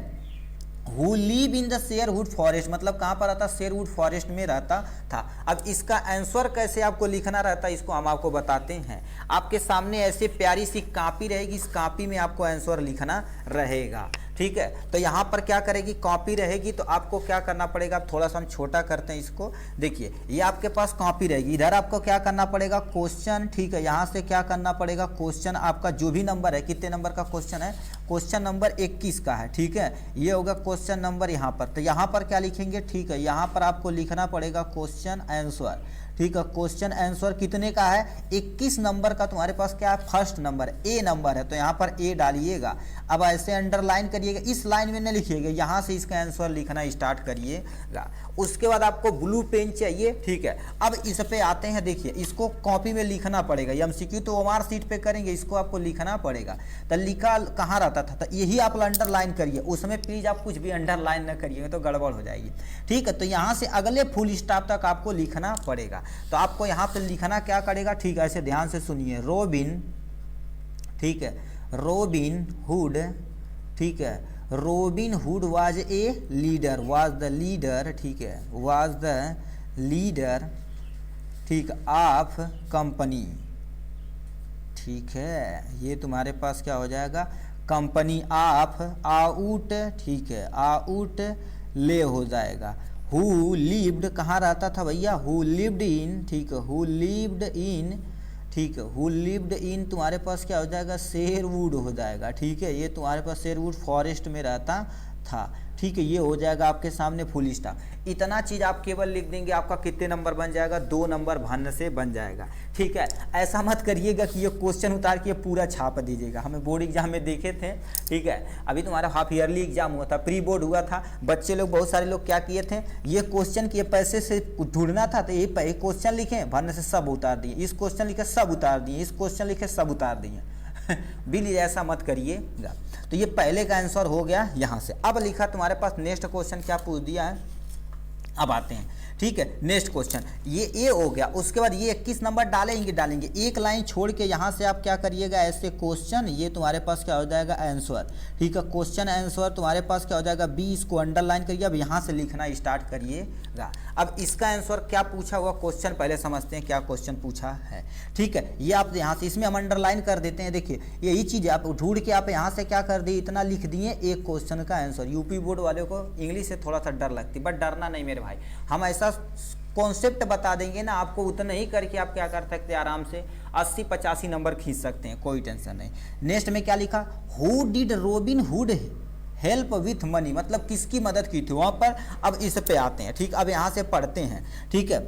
Speaker 1: who live in the Sherwood forest, मतलब कहां पर रहता, शेरवुड फॉरेस्ट में रहता था। अब इसका आंसर कैसे आपको लिखना रहता है इसको हम आपको बताते हैं। आपके सामने ऐसे प्यारी सी कॉपी रहेगी, इस कॉपी में आपको आंसर लिखना रहेगा, ठीक है। तो यहाँ पर क्या करेगी, कॉपी रहेगी, तो आपको क्या करना पड़ेगा, थोड़ा सा हम छोटा करते हैं इसको। देखिए ये आपके पास कॉपी रहेगी, इधर आपको क्या करना पड़ेगा, क्वेश्चन, ठीक है, यहाँ से क्या करना पड़ेगा, क्वेश्चन आपका जो भी नंबर है, कितने नंबर का क्वेश्चन है, क्वेश्चन नंबर 21 का है, ठीक है, ये होगा क्वेश्चन नंबर यहाँ पर। तो यहाँ पर क्या लिखेंगे, ठीक है, यहाँ पर आपको लिखना पड़ेगा क्वेश्चन आंसर, ठीक है। क्वेश्चन आंसर कितने का है, 21 नंबर का तुम्हारे पास क्या है, फर्स्ट नंबर ए नंबर है, तो यहाँ पर ए डालिएगा। अब ऐसे अंडरलाइन करिएगा, इस लाइन में न लिखिएगा, यहाँ से इसका आंसर लिखना स्टार्ट करिएगा। उसके बाद आपको ब्लू पेन चाहिए, ठीक है। अब इस पे आते हैं, देखिए इसको कॉपी में लिखना पड़ेगा, एमसीक्यू तो ओमार सीट पे करेंगे, इसको आपको लिखना पड़ेगा। तो लिखा कहाँ रहता था, तो यही आप अंडरलाइन करिए, उसमें प्लीज आप कुछ भी अंडरलाइन न करिएगा तो गड़बड़ हो जाएगी, ठीक है। तो यहाँ से अगले फुल स्टॉप तक आपको लिखना पड़ेगा। तो आपको यहाँ पे लिखना क्या करेगा, ठीक है, ऐसे ध्यान से सुनिए, रॉबिन, ठीक है, रॉबिन हुड, ठीक है, robin hood was a leader, was the leader, ठीक है, वाज द लीडर, ठीक, ऑफ कंपनी, ठीक है, ये तुम्हारे पास क्या हो जाएगा, कंपनी ऑफ आउट, ठीक है, आउट ले हो जाएगा। हु लिव्ड कहाँ रहता था भैया, हु लिव्ड इन, ठीक है, हु लिव्ड इन, ठीक है, हु लिव्ड इन तुम्हारे पास क्या हो जाएगा, शेरवुड हो जाएगा, ठीक है, ये तुम्हारे पास शेरवुड फॉरेस्ट में रहता था, ठीक है। ये हो जाएगा आपके सामने फुल स्टॉप। इतना चीज आप केवल लिख देंगे, आपका कितने नंबर बन जाएगा, 2 नंबर भन्न से बन जाएगा, ठीक है। ऐसा मत करिएगा कि ये क्वेश्चन उतार के पूरा छाप दीजिएगा, हमें बोर्ड एग्जाम में देखे थे, ठीक है। अभी तुम्हारा हाफ ईयरली एग्जाम हुआ था, प्री बोर्ड हुआ था, बच्चे लोग बहुत सारे लोग क्या किए थे, ये क्वेश्चन के पैसे से ढूंढना था, तो ये क्वेश्चन लिखे, भन्न से सब उतार दिए, इस क्वेश्चन लिखे सब उतार दिए, इस क्वेश्चन लिखे सब उतार दिए बिल्कुल ऐसा मत करिएगा। तो ये पहले का आंसर हो गया यहाँ से। अब लिखा तुम्हारे पास नेक्स्ट क्वेश्चन क्या पूछ दिया है, अब आते हैं, ठीक है, नेक्स्ट क्वेश्चन, ये ए हो गया। उसके बाद ये 21 नंबर डालेंगे, एक लाइन छोड़ के यहाँ से आप क्या करिएगा, ऐसे क्वेश्चन, ये तुम्हारे पास क्या हो जाएगा, आंसर, ठीक है, क्वेश्चन आंसर तुम्हारे पास क्या हो जाएगा, बी, इसको अंडरलाइन करिए। अब यहाँ से लिखना स्टार्ट करिएगा। अब इसका आंसर क्या पूछा हुआ क्वेश्चन, पहले समझते हैं क्या क्वेश्चन पूछा है, ठीक है। ये आप यहाँ से, इसमें हम अंडरलाइन कर देते हैं, देखिए यही चीज़ आप ढूंढ के आप यहाँ से क्या कर दिए, इतना लिख दिए एक क्वेश्चन का आंसर। यूपी बोर्ड वाले को इंग्लिश से थोड़ा सा डर लगती, बट डरना नहीं मेरे भाई, हम ऐसा कॉन्सेप्ट बता देंगे ना आपको, उतना ही करके आप क्या कर सकते हैं, आराम से 80-85 नंबर खींच सकते हैं, कोई टेंशन नहीं। नेक्स्ट में क्या लिखा, who did robin hood help with money, मतलब किसकी मदद की थी वहां पर। अब इस पे आते हैं, ठीक, अब यहाँ से पढ़ते हैं, ठीक है,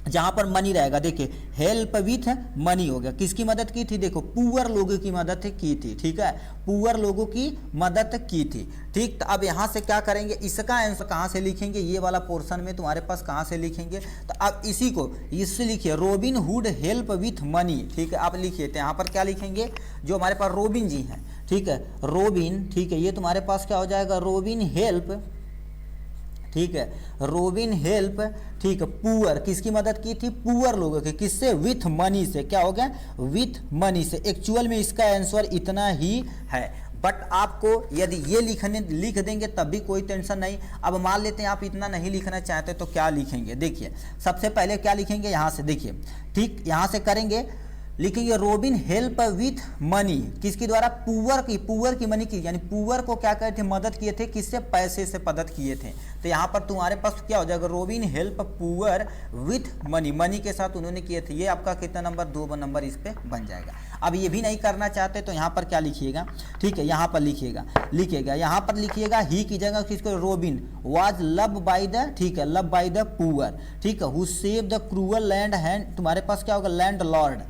Speaker 1: जहां पर मनी रहेगा, देखिए हेल्प विथ मनी हो गया, किसकी मदद की थी, देखो पुअर लोगों की मदद की थी, ठीक है, पुअर लोगों की मदद की थी, ठीक। तो अब यहाँ से क्या करेंगे, इसका आंसर कहाँ से लिखेंगे, ये वाला पोर्शन में तुम्हारे पास कहाँ से लिखेंगे, तो अब इसी को इससे लिखिए, robin hood help with money, ठीक है। आप लिखिए, तो यहाँ पर क्या लिखेंगे, जो हमारे पास रॉबिन जी हैं, ठीक है, रॉबिन, ठीक है, ये तुम्हारे पास क्या हो जाएगा, रॉबिन हेल्प, ठीक है, रॉबिन हेल्प, ठीक है, पुअर, किसकी मदद की थी, पुअर लोगों की, किससे, विथ मनी से, क्या हो गया, विथ मनी से। एक्चुअल में इसका आंसर इतना ही है, बट आपको यदि ये लिख देंगे तब भी कोई टेंशन नहीं। अब मान लेते हैं आप इतना नहीं लिखना चाहते तो क्या लिखेंगे, देखिए सबसे पहले क्या लिखेंगे, यहाँ से देखिए, ठीक, यहाँ से करेंगे, लिखेंगे रॉबिन हेल्प विथ मनी, किसकी द्वारा, पुअर की मनी की, यानी पुअर को क्या कहते थे, मदद किए थे, किससे, पैसे से मदद किए थे। तो यहाँ पर तुम्हारे पास क्या हो जाएगा, robin help poor with money, money के साथ उन्होंने किए थे। ये आपका कितना नंबर, 2 नंबर इस पे बन जाएगा। अब ये भी नहीं करना चाहते तो यहाँ पर क्या लिखिएगा, ठीक है, यहाँ पर लिखिएगा, यहाँ पर लिखिएगा ही की जगह किसको, robin was love by the, ठीक है, लव बाय द पुअर, ठीक है, who save the cruel land hand, तुम्हारे पास क्या होगा, land Lord,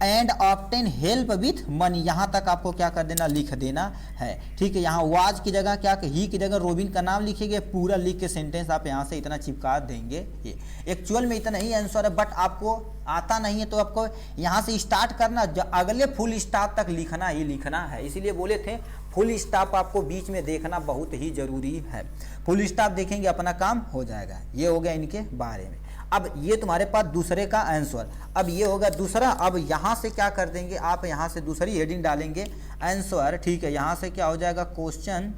Speaker 1: and obtain help with money, यहाँ तक आपको क्या कर देना, लिख देना है। ठीक है, यहाँ वाज की जगह क्या, ही की जगह रोबिन का नाम लिखेंगे, पूरा लिख के सेंटेंस आप यहाँ से इतना चिपका देंगे। ये एक्चुअल में इतना ही आंसर है, बट आपको आता नहीं है तो आपको यहाँ से स्टार्ट करना, अगले फुल स्टॉप तक लिखना ही लिखना है। इसीलिए बोले थे फुल स्टॉप आपको बीच में देखना बहुत ही जरूरी है। फुल स्टॉप देखेंगे अपना काम हो जाएगा। ये हो गया इनके बारे में। अब ये तुम्हारे पास दूसरे का आंसर, अब ये होगा दूसरा। अब यहाँ से क्या कर देंगे आप, यहाँ से दूसरी हेडिंग डालेंगे आंसर। ठीक है, यहाँ से क्या हो जाएगा, क्वेश्चन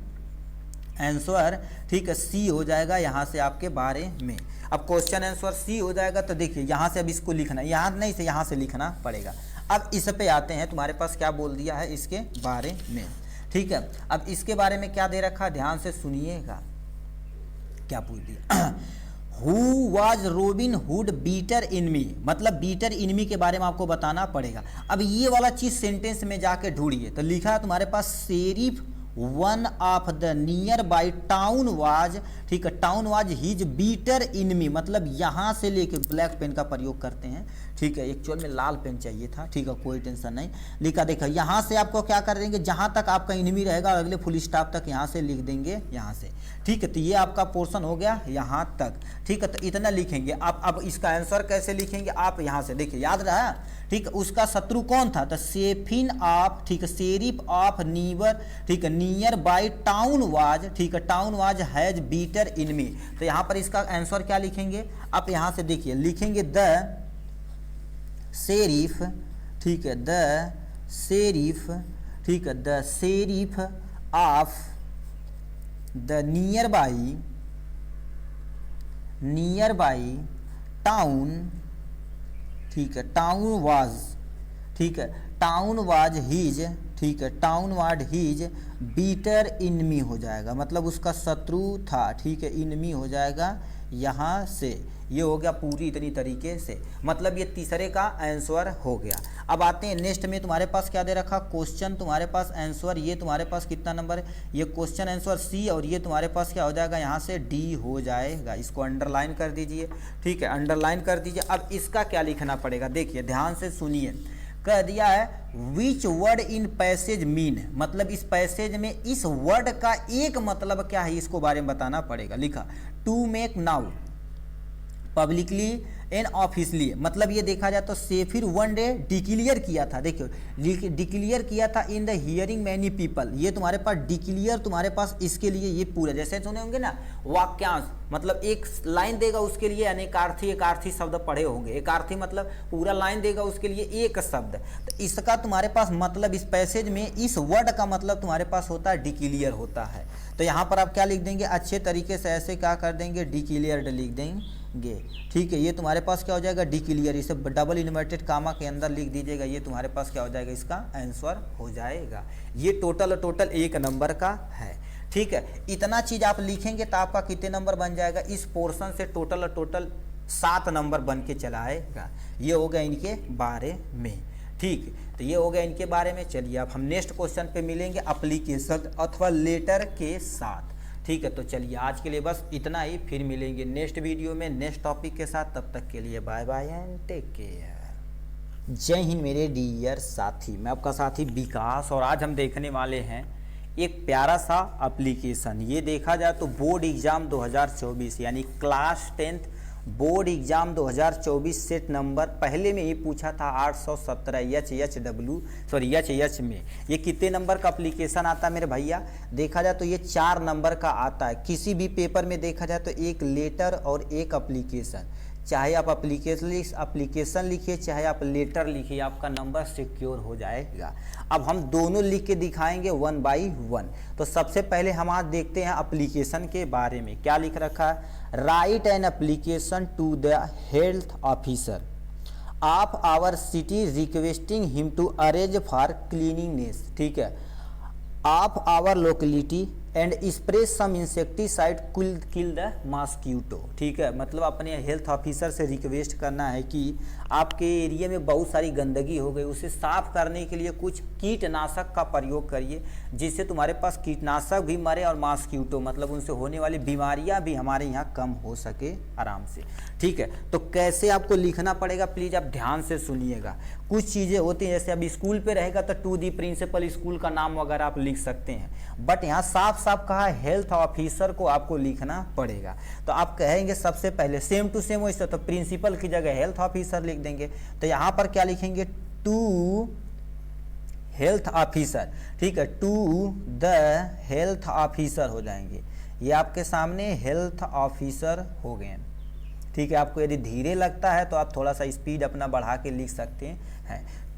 Speaker 1: आंसर। ठीक है, सी हो जाएगा यहाँ से आपके बारे में। अब क्वेश्चन आंसर सी हो जाएगा तो देखिए यहाँ से अब इसको लिखना, यहाँ नहीं से यहाँ से लिखना पड़ेगा। अब इस पे आते हैं, तुम्हारे पास क्या बोल दिया है इसके बारे में। ठीक है, अब इसके बारे में क्या दे रखा, ध्यान से सुनिएगा क्या पूछ दिया। Who was Robin Hood beater enemy, मतलब बीटर इनमी के बारे में आपको बताना पड़ेगा। अब ये वाला चीज सेंटेंस में जाके ढूंढिए तो लिखा है तुम्हारे पास, sheriff one of the near by town was, ठीक है, town was his bitter enemy, मतलब यहाँ से लेके ब्लैक पेन का प्रयोग करते हैं। ठीक है, एक्चुअल में लाल पेन चाहिए था। ठीक है, कोई टेंशन नहीं, लिखा देखा। यहाँ से आपको क्या कर देंगे, जहाँ तक आपका इनमी रहेगा अगले फुल स्टॉप तक यहाँ से लिख देंगे यहाँ से। ठीक है, तो ये आपका पोर्शन हो गया यहाँ तक। ठीक है, तो इतना लिखेंगे आप। अब इसका आंसर कैसे लिखेंगे आप, यहाँ से देखिए, याद रहा। ठीक है, उसका शत्रु कौन था, तो सेफिन ऑफ, ठीक है, शेरिफ ऑफ नीवर, ठीक है, नियर बाई टाउन वाज, ठीक है, town was has bitter enemy. तो यहाँ पर इसका आंसर क्या लिखेंगे आप, यहाँ से देखिए लिखेंगे द शेरिफ, ठीक है, द शेरिफ, ठीक है, the sheriff of the near by town, ठीक है, टाउन वाज, ठीक है, टाउन वाज हिज, ठीक है, town was his bitter enemy हो जाएगा, मतलब उसका शत्रु था। ठीक है, इनमी हो जाएगा यहाँ से। ये हो गया पूरी इतनी तरीके से, मतलब ये तीसरे का आंसर हो गया। अब आते हैं नेक्स्ट में, तुम्हारे पास क्या दे रखा, क्वेश्चन तुम्हारे पास आंसर। ये तुम्हारे पास कितना नंबर है, ये क्वेश्चन आंसर सी, और ये तुम्हारे पास क्या हो जाएगा, यहाँ से डी हो जाएगा। इसको अंडरलाइन कर दीजिए। ठीक है, अंडरलाइन कर दीजिए। अब इसका क्या लिखना पड़ेगा, देखिए ध्यान से सुनिए। कह दिया है which word in passage mean, मतलब इस पैसेज में इस वर्ड का एक मतलब क्या है, इसको बारे में बताना पड़ेगा। लिखा to make now publicly and officially, मतलब ये देखा जाए तो शेफिर वन डे डिक्लियर किया था। देखियो, डिक्लियर किया था in the hearing many people. ये तुम्हारे पास डिक्लियर, तुम्हारे पास इसके लिए ये पूरा, जैसे सुने होंगे ना वाक्यांश, मतलब एक लाइन देगा उसके लिए अनेकार्थी शब्द पढ़े होंगे। एकार्थी मतलब पूरा लाइन देगा उसके लिए एक शब्द। तो इसका तुम्हारे पास मतलब इस पैसेज में इस वर्ड का मतलब तुम्हारे पास होता है डिक्लियर होता है। तो यहाँ पर आप क्या लिख देंगे, अच्छे तरीके से ऐसे क्या कर देंगे, डिक्लियर्ड लिख देंगे। ठीक है, ये तुम्हारे पास क्या हो जाएगा, डिक्लियर, इसे डबल इन्वर्टेड कामा के अंदर लिख दीजिएगा। ये तुम्हारे पास क्या हो जाएगा, इसका आंसर हो जाएगा। ये टोटल एक नंबर का है। ठीक है, इतना चीज आप लिखेंगे तो आपका कितने नंबर बन जाएगा, इस पोर्शन से टोटल 7 नंबर बन के चला आएगा। ये हो गया इनके बारे में। ठीक, तो ये हो गया इनके बारे में। चलिए अब हम नेक्स्ट क्वेश्चन पे मिलेंगे एप्लीकेशन अथवा लेटर के साथ। ठीक है, तो चलिए आज के लिए बस इतना ही, फिर मिलेंगे नेक्स्ट वीडियो में नेक्स्ट टॉपिक के साथ। तब तक के लिए bye bye and take care. जय हिंद मेरे डियर साथी, मैं आपका साथी विकास, और आज हम देखने वाले हैं एक प्यारा सा एप्लीकेशन। ये देखा जाए तो बोर्ड एग्जाम 2024 यानी class 10th board exam 2024 set number पहले में ये पूछा था 817 एच में। ये कितने नंबर का एप्लीकेशन आता है मेरे भैया, देखा जाए तो ये 4 नंबर का आता है। किसी भी पेपर में देखा जाए तो एक लेटर और एक एप्लीकेशन, चाहे आप एप्लीकेशन लिखिए चाहे आप लेटर लिखिए, आपका नंबर सिक्योर हो जाएगा। अब हम दोनों लिख के दिखाएंगे 1 बाई 1। तो सबसे पहले हम आज देखते हैं एप्लीकेशन के बारे में। क्या लिख रखा है, write an application to the health officer of our city requesting him to arrange for cleanliness. ठीक है, of our locality and spray some insecticide kill the mosquito. ठीक है, मतलब अपने हेल्थ ऑफिसर से रिक्वेस्ट करना है कि आपके एरिया में बहुत सारी गंदगी हो गई, उसे साफ करने के लिए कुछ कीटनाशक का प्रयोग करिए, जिससे तुम्हारे पास कीटनाशक भी मरे और मॉस्क्यूटो मतलब उनसे होने वाली बीमारियां भी हमारे यहाँ कम हो सके आराम से। ठीक है, तो कैसे आपको लिखना पड़ेगा प्लीज़ आप ध्यान से सुनिएगा। कुछ चीज़ें होती हैं, जैसे अब स्कूल पे रहेगा तो टू दी प्रिंसिपल स्कूल का नाम वगैरह आप लिख सकते हैं, बट यहाँ साफ साफ कहा हेल्थ ऑफिसर को आपको लिखना पड़ेगा। तो आप कहेंगे सबसे पहले सेम टू सेम वैसे, तो प्रिंसिपल की जगह हेल्थ ऑफिसर लिख देंगे। तो यहाँ पर क्या लिखेंगे, टू हेल्थ ऑफिसर। ठीक है, टू द हेल्थ ऑफिसर हो जाएंगे, ये आपके सामने हेल्थ ऑफिसर हो गए। ठीक है, आपको यदि धीरे लगता है तो आप थोड़ा सा स्पीड अपना बढ़ा के लिख सकते हैं,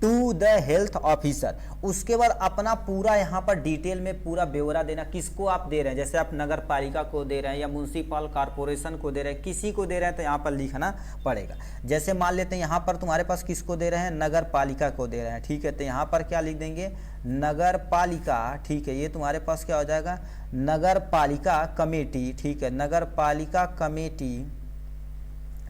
Speaker 1: टू द हेल्थ ऑफिसर। उसके बाद अपना पूरा यहाँ पर डिटेल में पूरा ब्यौरा देना, किसको आप दे रहे हैं, जैसे आप नगर पालिका को दे रहे हैं या म्यूनसिपल कॉरपोरेशन को दे रहे हैं, किसी को दे रहे हैं तो यहाँ पर लिखना पड़ेगा। जैसे मान लेते हैं यहाँ पर तुम्हारे पास किसको दे रहे हैं, नगर पालिका को दे रहे हैं। ठीक है, तो यहाँ पर क्या लिख देंगे, नगर पालिका। ठीक है, ये तुम्हारे पास क्या हो जाएगा, नगर पालिका कमेटी। ठीक है, नगर पालिका कमेटी,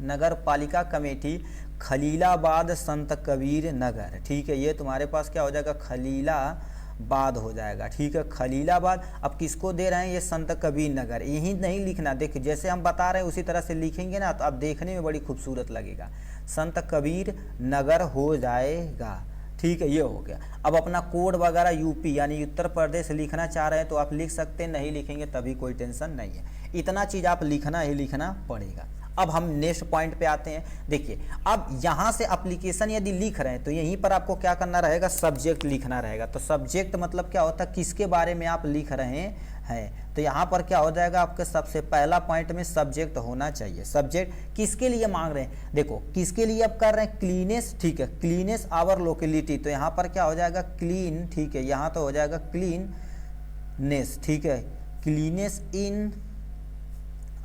Speaker 1: नगर पालिका कमेटी खलीलाबाद संत कबीर नगर। ठीक है, ये तुम्हारे पास क्या हो जाएगा, खलीलाबाद हो जाएगा। ठीक है, खलीलाबाद। अब किसको दे रहे हैं, ये संत कबीर नगर। यही नहीं लिखना, देखिए जैसे हम बता रहे हैं उसी तरह से लिखेंगे ना तो अब देखने में बड़ी खूबसूरत लगेगा, संत कबीर नगर हो जाएगा। ठीक है, ये हो गया। अब अपना कोड वगैरह यूपी यानी उत्तर प्रदेश लिखना चाह रहे हैं तो आप लिख सकते हैं, नहीं लिखेंगे तभी कोई टेंशन नहीं है। इतना चीज़ आप लिखना ही लिखना पड़ेगा। अब हम नेक्स्ट पॉइंट पे आते हैं। देखिए, अब यहाँ से एप्लीकेशन यदि लिख रहे हैं तो यहीं पर आपको क्या करना रहेगा, सब्जेक्ट लिखना रहेगा। तो सब्जेक्ट मतलब क्या होता है, किसके बारे में आप लिख रहे हैं। तो यहाँ पर क्या हो जाएगा, आपके सबसे पहला पॉइंट में सब्जेक्ट होना चाहिए। सब्जेक्ट किसके लिए मांग रहे हैं, देखो किसके लिए आप कर रहे हैं, क्लीनेस। ठीक है, क्लीनेस आवर लोकेलिटी, तो यहाँ पर क्या हो जाएगा, क्लीन। ठीक है, यहाँ तो हो जाएगा क्लीननेस। ठीक है, क्लीनेस इन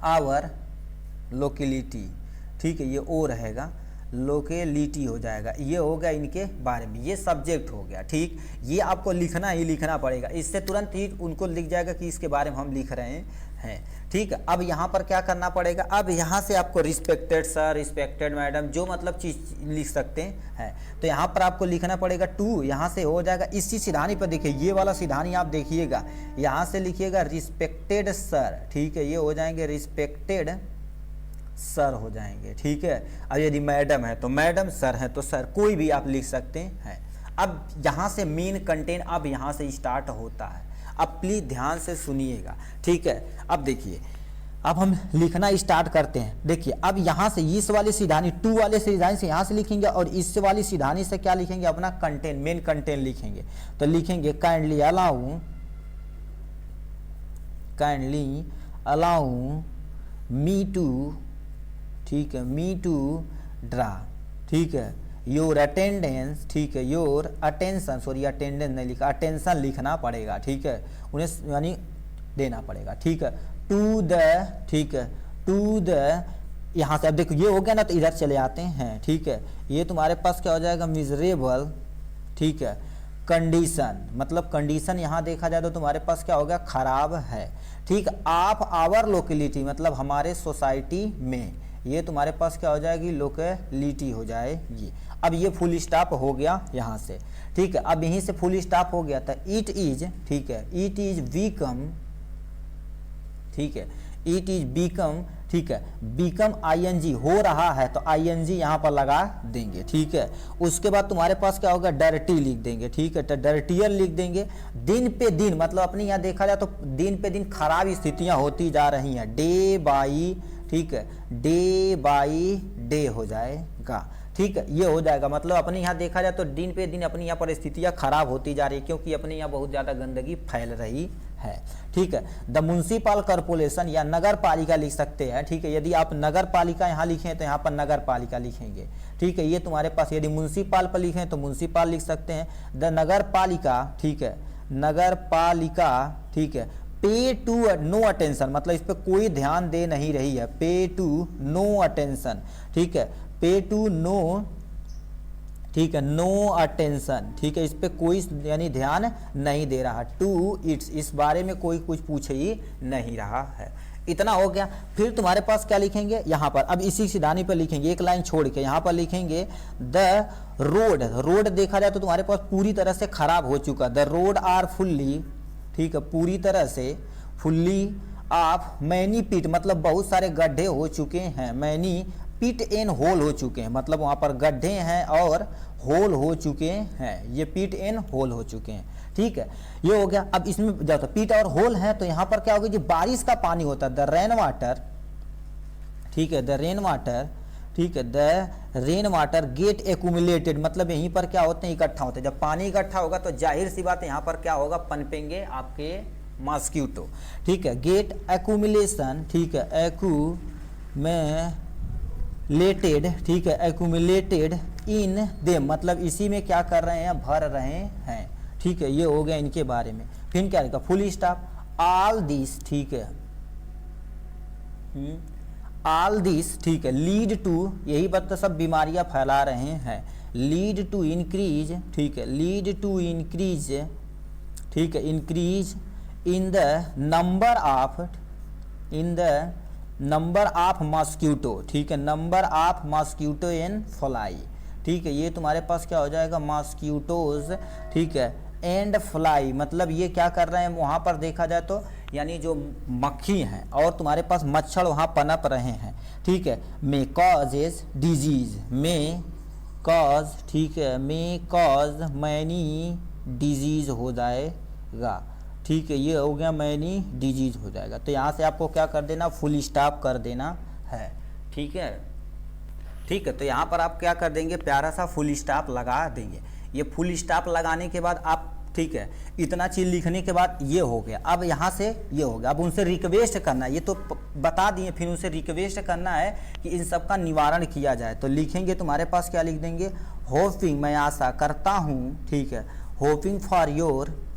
Speaker 1: आवर लोकेलिटी। ठीक है, ये ओ रहेगा, लोकेलिटी हो जाएगा। ये हो गया इनके बारे में, ये सब्जेक्ट हो गया। ठीक, ये आपको लिखना ही लिखना पड़ेगा, इससे तुरंत ही उनको लिख जाएगा कि इसके बारे में हम लिख रहे हैं। ठीक है, अब यहाँ पर क्या करना पड़ेगा, अब यहाँ से आपको रिस्पेक्टेड सर, रिस्पेक्टेड मैडम, जो मतलब चीज़ लिख सकते हैं। तो यहाँ पर आपको लिखना पड़ेगा टू, यहाँ से हो जाएगा इसी सिधानी पर। देखिए ये वाला सिधानी आप देखिएगा, यहाँ से लिखिएगा रिस्पेक्टेड सर। ठीक है, ये हो जाएंगे रिस्पेक्टेड सर हो जाएंगे। ठीक है, अब यदि मैडम है तो मैडम, सर है तो सर, कोई भी आप लिख सकते हैं। अब यहाँ से मेन कंटेंट अब यहाँ से स्टार्ट होता है। अब प्लीज ध्यान से सुनिएगा। ठीक है, अब देखिए, अब हम लिखना स्टार्ट करते हैं। देखिए, अब यहाँ से इस वाली सिधानी, टू वाले सिधानी से यहाँ से लिखेंगे और इस वाली सिधानी से क्या लिखेंगे, अपना कंटेंट, मेन कंटेंट लिखेंगे। तो लिखेंगे काइंडली अलाउ मी टू, ठीक है, मी टू ड्रा। ठीक है, योर अटेंडेंस। ठीक है, योर अटेंशन, सॉरी अटेंडेंस नहीं लिखा, अटेंशन लिखना पड़ेगा। ठीक है, उन्हें यानी देना पड़ेगा। ठीक है, टू द, ठीक है, टू द, यहाँ से अब देखो ये हो गया ना, तो इधर चले आते हैं। ठीक है, ये तुम्हारे पास क्या हो जाएगा, मिजरेबल। ठीक है, कंडीशन, मतलब कंडीशन यहाँ देखा जाए तो तुम्हारे पास क्या हो गया, खराब है। ठीक, आप आवर लोकेलिटी मतलब हमारे सोसाइटी में, ये तुम्हारे पास क्या हो जाएगी, लोकेलिटी हो जाएगी। अब ये फुल स्टॉप हो गया यहाँ से। ठीक है, अब यहीं से फुल स्टॉप हो गया था, इट इज। ठीक है, इट इज बीकम। ठीक है, इट इज बीकम। ठीक है, बीकम आईएनजी हो रहा है तो आईएनजी यहाँ पर लगा देंगे। ठीक है, उसके बाद तुम्हारे पास क्या होगा, डर्टी लिख देंगे। ठीक है, तो डर्टियर लिख देंगे। दिन पे दिन मतलब अपने यहाँ देखा जाए तो दिन पे दिन खराब स्थितियाँ होती जा रही हैं, डे बाई, ठीक है, डे बाई डे हो जाएगा। ठीक है, ये हो जाएगा, मतलब अपने यहाँ देखा जाए तो दिन पे दिन अपनी यहाँ परिस्थितियाँ खराब होती जा रही है, क्योंकि अपने यहाँ बहुत ज़्यादा गंदगी फैल रही है। ठीक है, द म्यूनसिपल कॉर्पोरेशन या नगर पालिका लिख सकते हैं। ठीक है, यदि आप नगर पालिका यहाँ लिखें तो यहाँ पर नगर पालिका लिखेंगे। ठीक है, ये तुम्हारे पास यदि म्यूनसिपल पर लिखें तो म्यूनसिपल लिख सकते हैं, द नगर पालिका। ठीक है, नगर पालिका। ठीक है, पे टू नो अटेंशन मतलब इस पर कोई ध्यान दे नहीं रही है, पे टू नो अटेंशन। ठीक है, पे टू नो ठीक है, नो अटेंशन, ठीक है, इस पे कोई यानी ध्यान नहीं दे रहा, टू इट्स, इस बारे में कोई कुछ पूछ ही नहीं रहा है। इतना हो गया। फिर तुम्हारे पास क्या लिखेंगे यहाँ पर, अब इसी सिधानी पर लिखेंगे, एक लाइन छोड़ के यहाँ पर लिखेंगे द रोड। रोड देखा जाए तो तुम्हारे पास पूरी तरह से खराब हो चुका, द रोड आर फुल्ली, ठीक है, पूरी तरह से, फुल्ली ऑफ मैनी पिट, मतलब बहुत सारे गड्ढे हो चुके हैं, मैनी पिट एन होल हो चुके हैं, मतलब वहाँ पर गड्ढे हैं और होल हो चुके हैं, ये पिट एन होल हो चुके हैं। ठीक है, ये हो गया। अब इसमें जब पिट और होल है तो यहाँ पर क्या होगा, जो बारिश का पानी होता है, द रेन वाटर, ठीक है, द रेन वाटर, ठीक है, the rain water get accumulated, मतलब यहीं पर क्या होते हैं, इकट्ठा होते हैं। जब पानी इकट्ठा होगा तो जाहिर सी बात है यहाँ पर क्या होगा, पनपेंगे आपके मॉस्किटो। ठीक है, गेट एक्यूमुलेशन, ठीक है, एक्यूमुलेटेड, ठीक है, एक्यूमुलेटेड इन देम, मतलब इसी में क्या कर रहे हैं, भर रहे हैं। ठीक है, ये हो गया इनके बारे में। फिर क्या लिखा, फुल स्टॉप, ऑल दिस, ठीक है, ऑल दिस, ठीक है, लीड टू, यही बात तो सब बीमारियां फैला रहे हैं, लीड टू इंक्रीज, ठीक है, लीड टू इंक्रीज, ठीक है, increase in the number of, in the number of mosquito, ठीक है, number of mosquito in fly. ठीक है, ये तुम्हारे पास क्या हो जाएगा, मॉस्किटोज, ठीक है, एंड फ्लाई, मतलब ये क्या कर रहे हैं वहाँ पर देखा जाए तो, यानी जो मक्खी हैं और तुम्हारे पास मच्छर वहाँ पनप रहे हैं। ठीक है, मे कॉजेज डिजीज, मे कॉज, ठीक है, मे कॉज मैनी डिजीज हो जाएगा। ठीक है, ये हो गया मैनी डिजीज हो जाएगा। तो यहाँ से आपको क्या कर देना, फुल स्टॉप कर देना है। ठीक है, ठीक है, तो यहाँ पर आप क्या कर देंगे, प्यारा सा फुल स्टॉप लगा देंगे। ये फुल स्टॉप लगाने के बाद आप, ठीक है, इतना चीज़ लिखने के बाद ये हो गया। अब यहाँ से ये हो गया, अब उनसे रिक्वेस्ट करना, ये तो बता दिए, फिर उनसे रिक्वेस्ट करना है कि इन सब का निवारण किया जाए। तो लिखेंगे तुम्हारे पास क्या लिख देंगे, होपिंग, मैं आशा करता हूँ, ठीक है, होपिंग फॉर योर,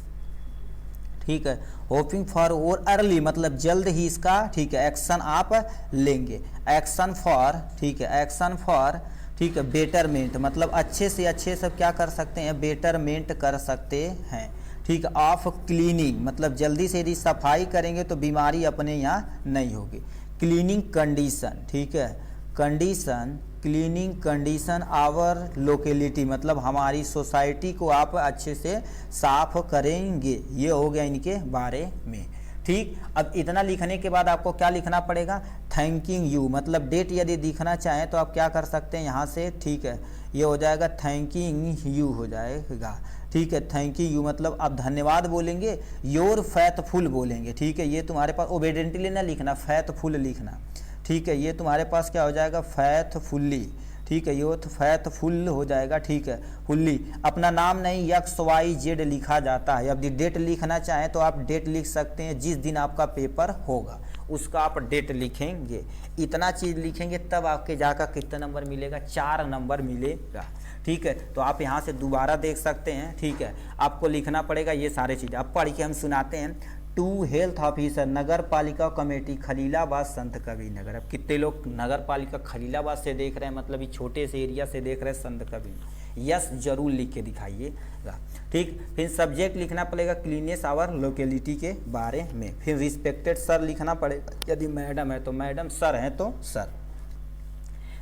Speaker 1: ठीक है, होपिंग फॉर और अर्ली, मतलब जल्द ही इसका, ठीक है, एक्शन आप लेंगे, एक्शन फॉर, ठीक है, एक्शन फॉर, ठीक है, बेटरमेंट, मतलब अच्छे से अच्छे सब क्या कर सकते हैं, बेटरमेंट कर सकते हैं। ठीक है, ऑफ क्लीनिंग, मतलब जल्दी से यदि सफाई करेंगे तो बीमारी अपने यहाँ नहीं होगी। क्लीनिंग कंडीशन, ठीक है, condition, cleaning condition our locality, मतलब हमारी सोसाइटी को आप अच्छे से साफ करेंगे। ये हो गया इनके बारे में। ठीक, अब इतना लिखने के बाद आपको क्या लिखना पड़ेगा, थैंकिंग यू, मतलब डेट यदि दिखना चाहें तो आप क्या कर सकते हैं यहाँ से, ठीक है, ये हो जाएगा थैंकिंग यू हो जाएगा। ठीक है, थैंक यू मतलब आप धन्यवाद बोलेंगे, योर फैथफुल बोलेंगे। ठीक है, ये तुम्हारे पास ओबेडेंटली ना लिखना, फैथफुल लिखना। ठीक है, ये तुम्हारे पास क्या हो जाएगा, फैथफुल्ली। ठीक है, ये तो फैथफुल हो जाएगा। ठीक है, फुल्ली, अपना नाम नहीं XYZ लिखा जाता है। अब डेट लिखना चाहें तो आप डेट लिख सकते हैं, जिस दिन आपका पेपर होगा उसका आप डेट लिखेंगे। इतना चीज़ लिखेंगे तब आपके जाकर कितना नंबर मिलेगा, 4 नंबर मिलेगा। ठीक है, तो आप यहाँ से दोबारा देख सकते हैं। ठीक है, आपको लिखना पड़ेगा ये सारे चीज़। अब पढ़ के हम सुनाते हैं। टू हेल्थ ऑफिसर, नगर पालिका कमेटी, खलीलाबाद, संत कबीरनगर। अब कितने लोग नगर पालिका खलीलाबाद से देख रहे हैं, मतलब ये छोटे से एरिया से देख रहे हैं, संत कबीर। यस जरूर लिख के दिखाइएगा। ठीक, फिर सब्जेक्ट लिखना पड़ेगा क्लीनेस आवर लोकेलिटी के बारे में। फिर रिस्पेक्टेड सर लिखना पड़ेगा, यदि मैडम है तो मैडम, सर हैं तो sir.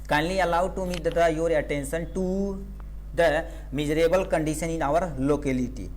Speaker 1: Kindly allow to me draw your attention to the miserable condition in our locality.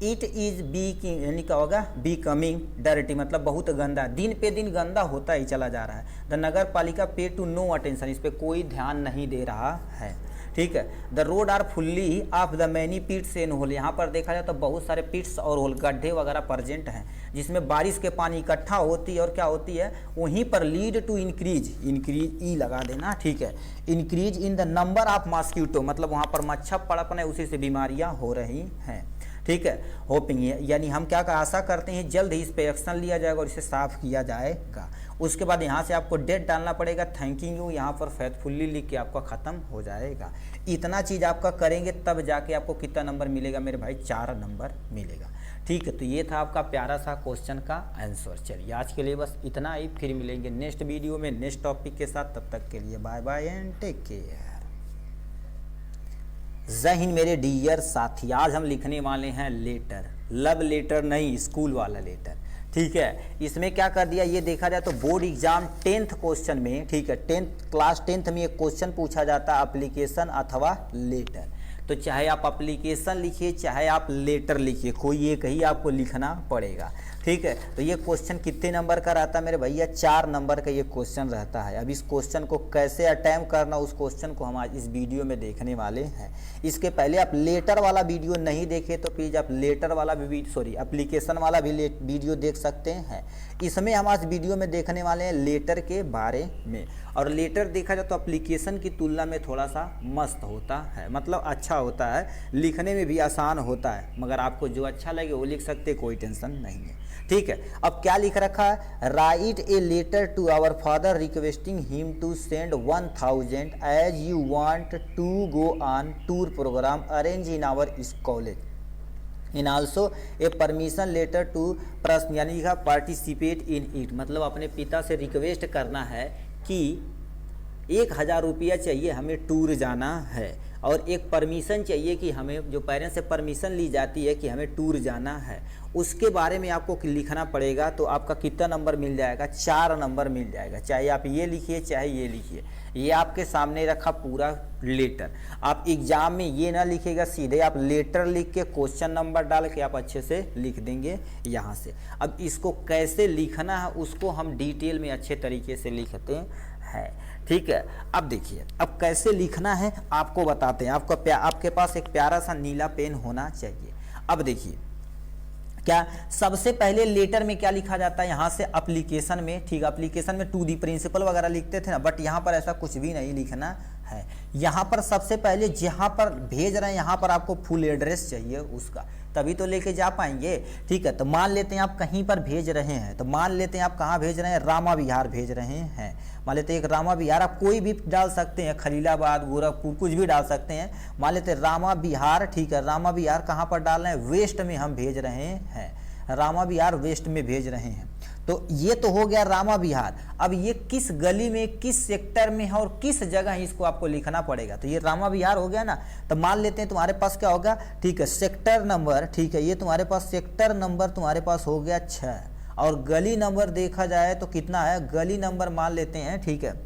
Speaker 1: It is peaking, यानी क्या होगा, बिकमिंग डर्टी, मतलब बहुत गंदा, दिन पे दिन गंदा होता ही चला जा रहा है। द नगर पालिका पे टू नो अटेंशन, इस पे कोई ध्यान नहीं दे रहा है। ठीक है, the road are fully of the many pits and hole, यहाँ पर देखा जाए तो बहुत सारे पिट्स और होल, गड्ढे वगैरह प्रेजेंट हैं, जिसमें बारिश के पानी इकट्ठा होती है और क्या होती है, वहीं पर लीड टू इंक्रीज, इंक्रीज ई लगा देना। ठीक है, increase in the number of mosquito, मतलब वहाँ पर मच्छर पड़पन है, उसी से बीमारियाँ हो रही हैं। ठीक है, होपिंग, यानी हम क्या आशा करते हैं जल्द ही इस पे एक्शन लिया जाएगा और इसे साफ किया जाएगा। उसके बाद यहाँ से आपको डेट डालना पड़ेगा, थैंकिंग यू, यहाँ पर फैथफुल्ली लिख के आपका ख़त्म हो जाएगा। इतना चीज़ आपका करेंगे तब जाके आपको कितना नंबर मिलेगा मेरे भाई, 4 नंबर मिलेगा। ठीक है, तो ये था आपका प्यारा सा क्वेश्चन का आंसर। चलिए आज के लिए बस इतना ही, फिर मिलेंगे नेक्स्ट वीडियो में नेक्स्ट टॉपिक के साथ। तब तक के लिए bye bye and take care. जय हिंद मेरे डियर साथी। आज हम लिखने वाले हैं लेटर, लव लेटर नहीं, स्कूल वाला लेटर। ठीक है, इसमें क्या कर दिया, ये देखा जाए तो बोर्ड एग्जाम 10th क्वेश्चन में, ठीक है, क्लास 10th में एक क्वेश्चन पूछा जाता है एप्लीकेशन अथवा लेटर। तो चाहे आप एप्लीकेशन लिखिए चाहे आप लेटर लिखिए, कोई एक ही आपको लिखना पड़ेगा। ठीक है, तो ये क्वेश्चन कितने नंबर का रहता है मेरे भैया, 4 नंबर का ये क्वेश्चन रहता है। अब इस क्वेश्चन को कैसे अटेम्प्ट करना, उस क्वेश्चन को हम आज इस वीडियो में देखने वाले हैं। इसके पहले आप लेटर वाला वीडियो नहीं देखे तो प्लीज़ आप लेटर वाला भी एप्लीकेशन वाला भी वीडियो देख सकते हैं। इसमें हम आज वीडियो में देखने वाले हैं लेटर के बारे में। और लेटर देखा जाए तो एप्लीकेशन की तुलना में थोड़ा सा मस्त होता है, मतलब अच्छा होता है, लिखने में भी आसान होता है। मगर आपको जो अच्छा लगे वो लिख सकते, कोई टेंशन नहीं है। ठीक है, अब क्या लिख रखा है, write a letter to our father requesting him to send 1000 as you want to go on tour programme arrange in our college in also a permission letter to प्रश्न, यानी लिखा पार्टिसिपेट इन इट, मतलब अपने पिता से request करना है कि 1000 रुपया चाहिए, हमें टूर जाना है, और एक परमिशन चाहिए कि हमें, जो पेरेंट्स से परमिशन ली जाती है कि हमें टूर जाना है, उसके बारे में आपको लिखना पड़ेगा। तो आपका कितना नंबर मिल जाएगा, 4 नंबर मिल जाएगा। चाहे आप ये लिखिए चाहे ये लिखिए, ये आपके सामने रखा पूरा लेटर। आप एग्जाम में ये ना लिखिएगा, सीधे आप लेटर लिख के क्वेश्चन नंबर डाल के आप अच्छे से लिख देंगे यहाँ से। अब इसको कैसे लिखना है उसको हम डिटेल में अच्छे तरीके से लिखते हैं। ठीक है, अब देखिए अब कैसे लिखना है आपको बताते हैं। आपके पास एक प्यारा सा नीला पेन होना चाहिए। अब देखिए क्या सबसे पहले लेटर में क्या लिखा जाता है, यहाँ से एप्लीकेशन में, ठीक है, एप्लीकेशन में टू दी प्रिंसिपल वगैरह लिखते थे ना, बट यहाँ पर ऐसा कुछ भी नहीं लिखना है। यहाँ पर सबसे पहले जहाँ पर भेज रहे हैं यहाँ पर आपको फुल एड्रेस चाहिए उसका, तभी तो लेके जा पाएंगे। ठीक है, तो मान लेते हैं आप कहीं पर भेज रहे हैं, तो मान लेते हैं आप कहाँ भेज रहे हैं, रामा विहार भेज रहे हैं। मान लेते हैं एक रामा विहार, आप कोई भी डाल सकते हैं, खलीलाबाद, गोरखपुर, कुछ भी डाल सकते हैं। मान लेते हैं रामा विहार, ठीक है, रामा विहार कहाँ पर डाल रहे हैं, वेस्ट में हम भेज रहे हैं, रामा विहार वेस्ट में भेज रहे हैं। तो ये तो हो गया रामा विहार। अब ये किस गली में, किस सेक्टर में है और किस जगह इसको आपको लिखना पड़ेगा। तो ये रामा विहार हो गया ना, तो मान लेते हैं तुम्हारे पास क्या होगा, ठीक है, सेक्टर नंबर, ठीक है, ये तुम्हारे पास सेक्टर नंबर तुम्हारे पास हो गया 6, और गली नंबर देखा जाए तो कितना है, गली नंबर मान लेते हैं, ठीक है,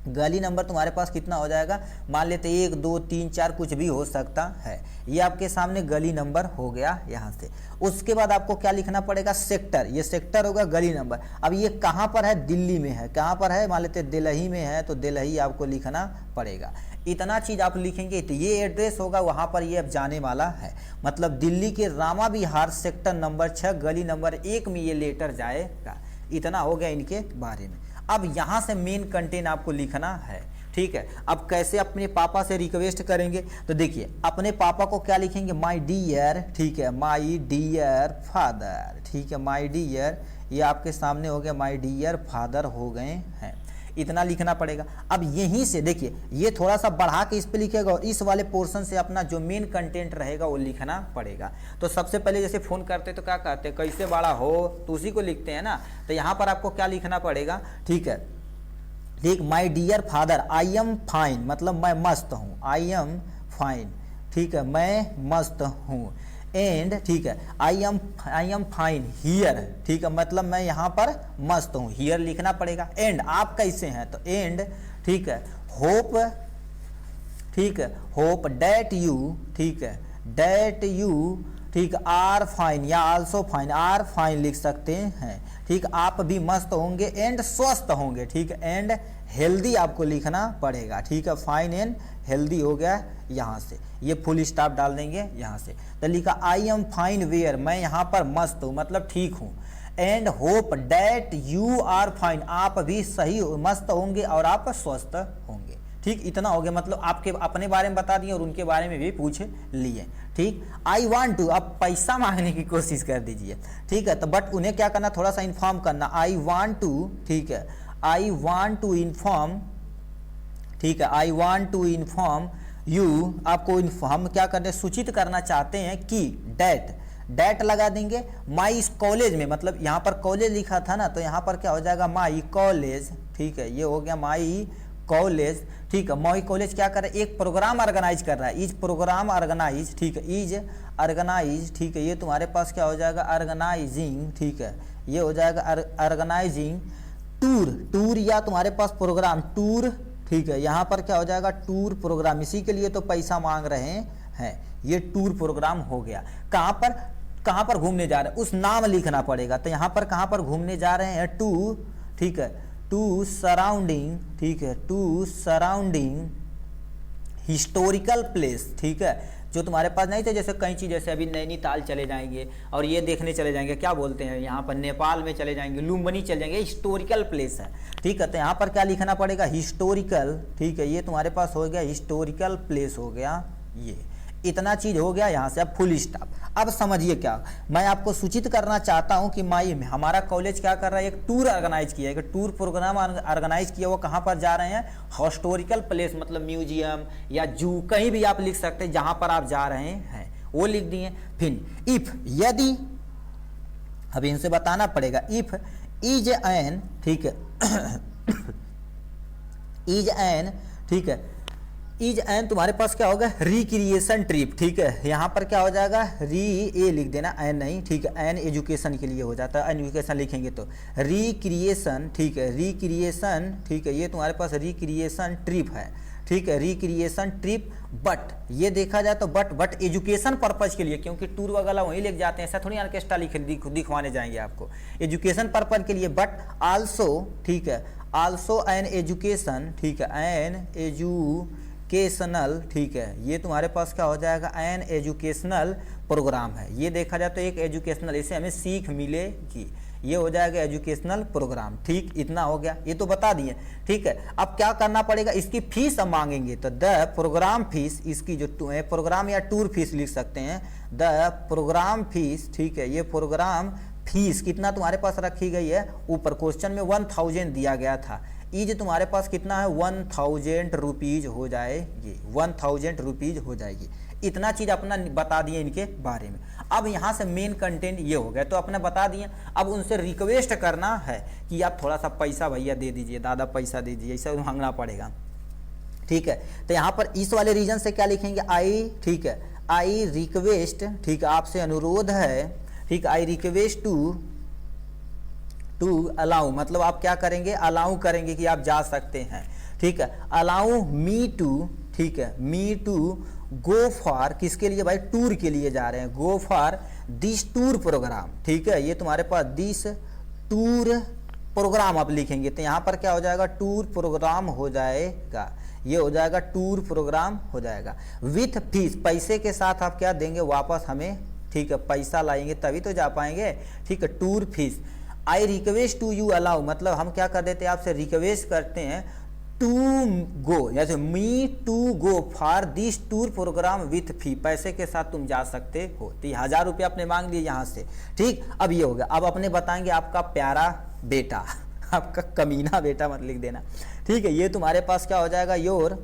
Speaker 1: गली नंबर तुम्हारे पास कितना हो जाएगा, मान लेते 1 2 3 4 कुछ भी हो सकता है। ये आपके सामने गली नंबर हो गया यहाँ से। उसके बाद आपको क्या लिखना पड़ेगा, सेक्टर, ये सेक्टर होगा, गली नंबर। अब ये कहाँ पर है, दिल्ली में है, कहाँ पर है, मान लेते दिल्ली में है, तो दिल्ली आपको लिखना पड़ेगा। इतना चीज़ आप लिखेंगे तो ये एड्रेस होगा, वहाँ पर ये अब जाने वाला है, मतलब दिल्ली के रामा विहार सेक्टर नंबर 6 गली नंबर 1 में ये लेटर जाएगा। इतना हो गया इनके बारे में। अब यहाँ से मेन कंटेंट आपको लिखना है। ठीक है, अब कैसे अपने पापा से रिक्वेस्ट करेंगे, तो देखिए अपने पापा को क्या लिखेंगे, माय डियर, ठीक है, माय डियर फादर, ठीक है, माय डियर, ये आपके सामने हो गया, माय डियर फादर हो गए हैं, इतना लिखना पड़ेगा। अब यहीं से देखिए ये थोड़ा सा बढ़ा के इस पे लिखेगा, और इस वाले पोर्शन से अपना जो मेन कंटेंट रहेगा वो लिखना पड़ेगा। तो सबसे पहले जैसे फ़ोन करते तो क्या कहते हैं, कैसे बड़ा हो, तो उसी को लिखते हैं ना। तो यहाँ पर आपको क्या लिखना पड़ेगा, ठीक है, ठीक, my dear father, I am fine, मतलब मैं मस्त हूँ, आई एम फाइन, ठीक है, मैं मस्त हूँ, एंड, ठीक है, आई एम फाइन हियर, ठीक है, मतलब मैं यहाँ पर मस्त हूँ, हियर लिखना पड़ेगा। एंड आप कैसे हैं, तो एंड, ठीक है, होप, ठीक है, होप डैट यू, ठीक है, डैट यू, ठीक, आर फाइन या आल्सो फाइन, आर फाइन लिख सकते हैं, ठीक, आप भी मस्त होंगे एंड स्वस्थ होंगे, ठीक, एंड हेल्दी आपको लिखना पड़ेगा, ठीक है, फाइन एंड हेल्दी हो गया यहाँ से, ये फुल स्टॉप डाल देंगे यहाँ से। तो लिखा आई एम फाइन वेयर, मैं यहाँ पर मस्त हूँ, मतलब ठीक हूँ, and hope that you are fine, आप भी सही मस्त होंगे और आप स्वस्थ होंगे। ठीक, इतना हो गया, मतलब आपके अपने बारे में बता दिए और उनके बारे में भी पूछ लिए। ठीक, आई वांट टू, आप पैसा मांगने की कोशिश कर दीजिए, ठीक है, तो बट उन्हें क्या करना, थोड़ा सा इन्फॉर्म करना, आई वांट टू, ठीक है, आई वांट टू इन्फॉर्म, ठीक है, I want to inform you, आपको हम क्या करते हैं, सूचित करना चाहते हैं कि डैट लगा देंगे, माई कॉलेज में, मतलब यहाँ पर कॉलेज लिखा था ना, तो यहाँ पर क्या हो जाएगा, माई कॉलेज, ठीक है, ये हो गया माई कॉलेज, ठीक है, माई कॉलेज क्या कर रहा है, एक प्रोग्राम ऑर्गेनाइज कर रहा है, इज प्रोग्राम ऑर्गेनाइज, ठीक है, इज ऑर्गेनाइज, ठीक है, ये तुम्हारे पास क्या हो जाएगा, ऑर्गेनाइजिंग, ठीक है, ये हो जाएगा ऑर्गेनाइजिंग टूर, टूर या तुम्हारे पास प्रोग्राम टूर, ठीक है, यहाँ पर क्या हो जाएगा, टूर प्रोग्राम, इसी के लिए तो पैसा मांग रहे हैं, ये टूर प्रोग्राम हो गया। कहाँ पर घूमने जा रहे हैं, उस नाम लिखना पड़ेगा, तो यहाँ पर कहाँ पर घूमने जा रहे हैं, टू, ठीक है, टू सराउंडिंग, ठीक है, टू सराउंडिंग हिस्टोरिकल प्लेस, ठीक है, जो तुम्हारे पास नहीं थे, जैसे कई चीज़, जैसे अभी नैनीताल चले जाएंगे और ये देखने चले जाएंगे, क्या बोलते हैं यहाँ पर, नेपाल में चले जाएंगे, लुम्बिनी चले जाएंगे, हिस्टोरिकल प्लेस है, ठीक है, तो यहाँ पर क्या लिखना पड़ेगा, हिस्टोरिकल, ठीक है, ये तुम्हारे पास हो गया हिस्टोरिकल प्लेस हो गया, ये इतना चीज हो गया यहाँ से। अब फुल स्टॉप। अब समझिए क्या मैं आपको सूचित करना चाहता हूँ कि हमारा कॉलेज क्या कर रहा है, एक टूर ऑर्गेनाइज किया है, एक टूर प्रोग्राम ऑर्गेनाइज किया, वो कहाँ पर जा रहे हैं, हिस्टोरिकल प्लेस, मतलब म्यूजियम या जू, कहीं भी आप लिख सकते हैं जहाँ पर आप जा रहे हैं, वो लिख दिए। फिर इफ, यदि, अभी इनसे बताना पड़ेगा, इफ इज एन, ठीक है, इज एन, ठीक है, इज एन तुम्हारे पास क्या होगा, रिक्रिएशन ट्रिप, ठीक है, यहाँ पर क्या हो जाएगा, ए लिख देना, एन नहीं, ठीक है, एन एजुकेशन के लिए हो जाता है, एजुकेशन लिखेंगे तो रिक्रिएशन, ठीक है, रिक्रिएशन, ठीक है, ये तुम्हारे पास रिक्रिएशन ट्रिप है, ठीक है, रिक्रिएशन ट्रिप, बट ये देखा जाए तो बट एजुकेशन पर्पज के लिए, क्योंकि टूर वगैरह वहीं लेके जाते हैं, ऐसा थोड़ी ऑर्केस्ट्रा दिखवाने जाएंगे आपको, एजुकेशन पर्पज के लिए, बट आल्सो, ठीक है, आल्सो एन एजुकेशन, ठीक है, एन एजुकेशनल, ठीक है, ये तुम्हारे पास क्या हो जाएगा, एन एजुकेशनल प्रोग्राम है, ये देखा जाए तो एक एजुकेशनल, इससे हमें सीख मिलेगी, ये हो जाएगा एजुकेशनल प्रोग्राम, ठीक, इतना हो गया, ये तो बता दिए, ठीक है। अब क्या करना पड़ेगा, इसकी फीस हम मांगेंगे, तो द प्रोग्राम फीस, इसकी जो प्रोग्राम या टूर फीस लिख सकते हैं, द प्रोग्राम फीस, ठीक है, ये प्रोग्राम फीस कितना तुम्हारे पास रखी गई है, ऊपर क्वेश्चन में 1000 दिया गया था, इज तुम्हारे पास कितना है, 1000 रुपीज हो जाएगी, 1000 रुपीज हो जाएगी, इतना चीज अपना बता दिए इनके बारे में। अब यहाँ से मेन कंटेंट ये हो गया, तो अपने बता दिए, अब उनसे रिक्वेस्ट करना है कि आप थोड़ा सा पैसा भैया दे दीजिए, दादा पैसा दे दीजिए, ऐसा मांगना पड़ेगा, ठीक है। तो यहाँ पर इस वाले रीजन से क्या लिखेंगे, आई, ठीक है, आई रिक्वेस्ट, ठीक है, आपसे अनुरोध है, ठीक, आई रिक्वेस्ट टू अलाउ, मतलब आप क्या करेंगे, अलाउ करेंगे कि आप जा सकते हैं, ठीक है, अलाउ मी टू, ठीक है, मी टू गो फॉर, किसके लिए भाई, टूर के लिए जा रहे हैं, go for this tour programme, ठीक है, ये तुम्हारे पास दिस टूर प्रोग्राम आप लिखेंगे, तो यहाँ पर क्या हो जाएगा, टूर प्रोग्राम हो जाएगा, ये हो जाएगा टूर प्रोग्राम हो जाएगा, विथ फीस, पैसे के साथ आप क्या देंगे वापस हमें, ठीक है, पैसा लाएंगे तभी तो जा पाएंगे, ठीक है, tour fees. I request to you allow, मतलब हम क्या कर देते हैं, आपसे रिक्वेस्ट करते हैं टू गो, जैसे me to go for this tour programme with fee, पैसे के साथ तुम जा सकते हो, तो 1000 रुपया आपने मांग लिए यहाँ से, ठीक। अब ये हो गया, अब अपने बताएंगे आपका प्यारा बेटा, आपका कमीना बेटा मत लिख देना, ठीक है, ये तुम्हारे पास क्या हो जाएगा, योर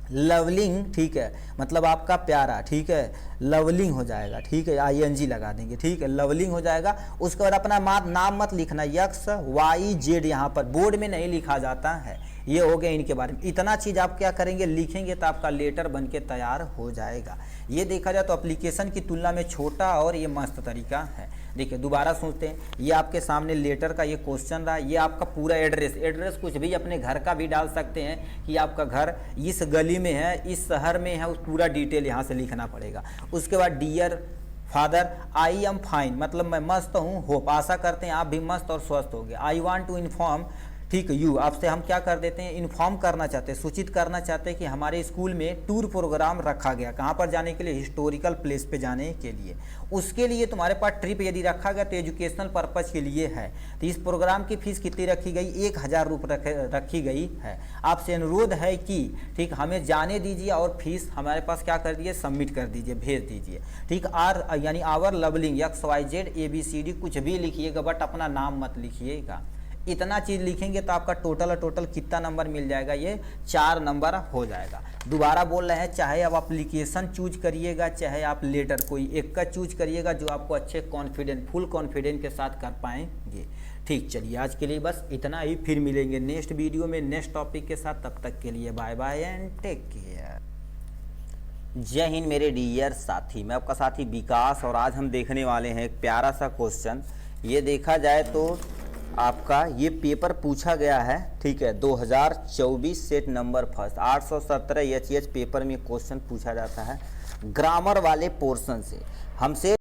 Speaker 1: लवलिंग, ठीक है, मतलब आपका प्यारा, ठीक है, लवलिंग हो जाएगा, ठीक है, ING लगा देंगे, ठीक है, लवलिंग हो जाएगा। उसके बाद अपना नाम मत लिखना, XYZ, यहाँ पर बोर्ड में नहीं लिखा जाता है, ये हो गया इनके बारे में। इतना चीज़ आप क्या करेंगे, लिखेंगे तो आपका लेटर बन के तैयार हो जाएगा। ये देखा जाए तो एप्लीकेशन की तुलना में छोटा और ये मस्त तरीका है। देखिए दोबारा सोचते हैं, ये आपके सामने लेटर का ये क्वेश्चन रहा, ये आपका पूरा एड्रेस कुछ भी अपने घर का भी डाल सकते हैं कि आपका घर इस गली में है, इस शहर में है, उस पूरा डिटेल यहाँ से लिखना पड़ेगा। उसके बाद dear father I am fine, मतलब मैं मस्त हूँ, होप आशा करते हैं आप भी मस्त और स्वस्थ होंगे। आई वांट टू इन्फॉर्म, ठीक है, यू आपसे हम क्या कर देते हैं, इन्फॉर्म करना चाहते हैं, सूचित करना चाहते हैं कि हमारे स्कूल में टूर प्रोग्राम रखा गया, कहाँ पर जाने के लिए, हिस्टोरिकल प्लेस पे जाने के लिए। उसके लिए तुम्हारे पास ट्रिप यदि रखा गया तो एजुकेशनल पर्पज के लिए है। तो इस प्रोग्राम की फीस कितनी रखी गई, 1000 रुपये रखी गई है। आपसे अनुरोध है कि ठीक हमें जाने दीजिए और फीस हमारे पास क्या कर दीजिए, सबमिट कर दीजिए, भेज दीजिए, ठीक। आर यानी आवर लवलिंग XYZ ABCD कुछ भी लिखिएगा, बट अपना नाम मत लिखिएगा। इतना चीज़ लिखेंगे तो आपका टोटल कितना नंबर मिल जाएगा, ये 4 नंबर हो जाएगा। दोबारा बोल रहे हैं, चाहे आप एप्लीकेशन चूज करिएगा, चाहे आप लेटर कोई एक का चूज करिएगा, जो आपको अच्छे फुल कॉन्फिडेंस के साथ कर पाएंगे, ठीक, चलिए आज के लिए बस इतना ही, फिर मिलेंगे नेक्स्ट वीडियो में नेक्स्ट टॉपिक के साथ। तब तक के लिए bye bye and take care. जय हिंद मेरे डियर साथी, मैं आपका साथी विकास और आज हम देखने वाले हैं एक प्यारा सा क्वेश्चन। ये देखा जाए तो आपका ये पेपर पूछा गया है, ठीक है, 2024 set number first 817 HH paper में क्वेश्चन पूछा जाता है ग्रामर वाले पोर्शन से। हमसे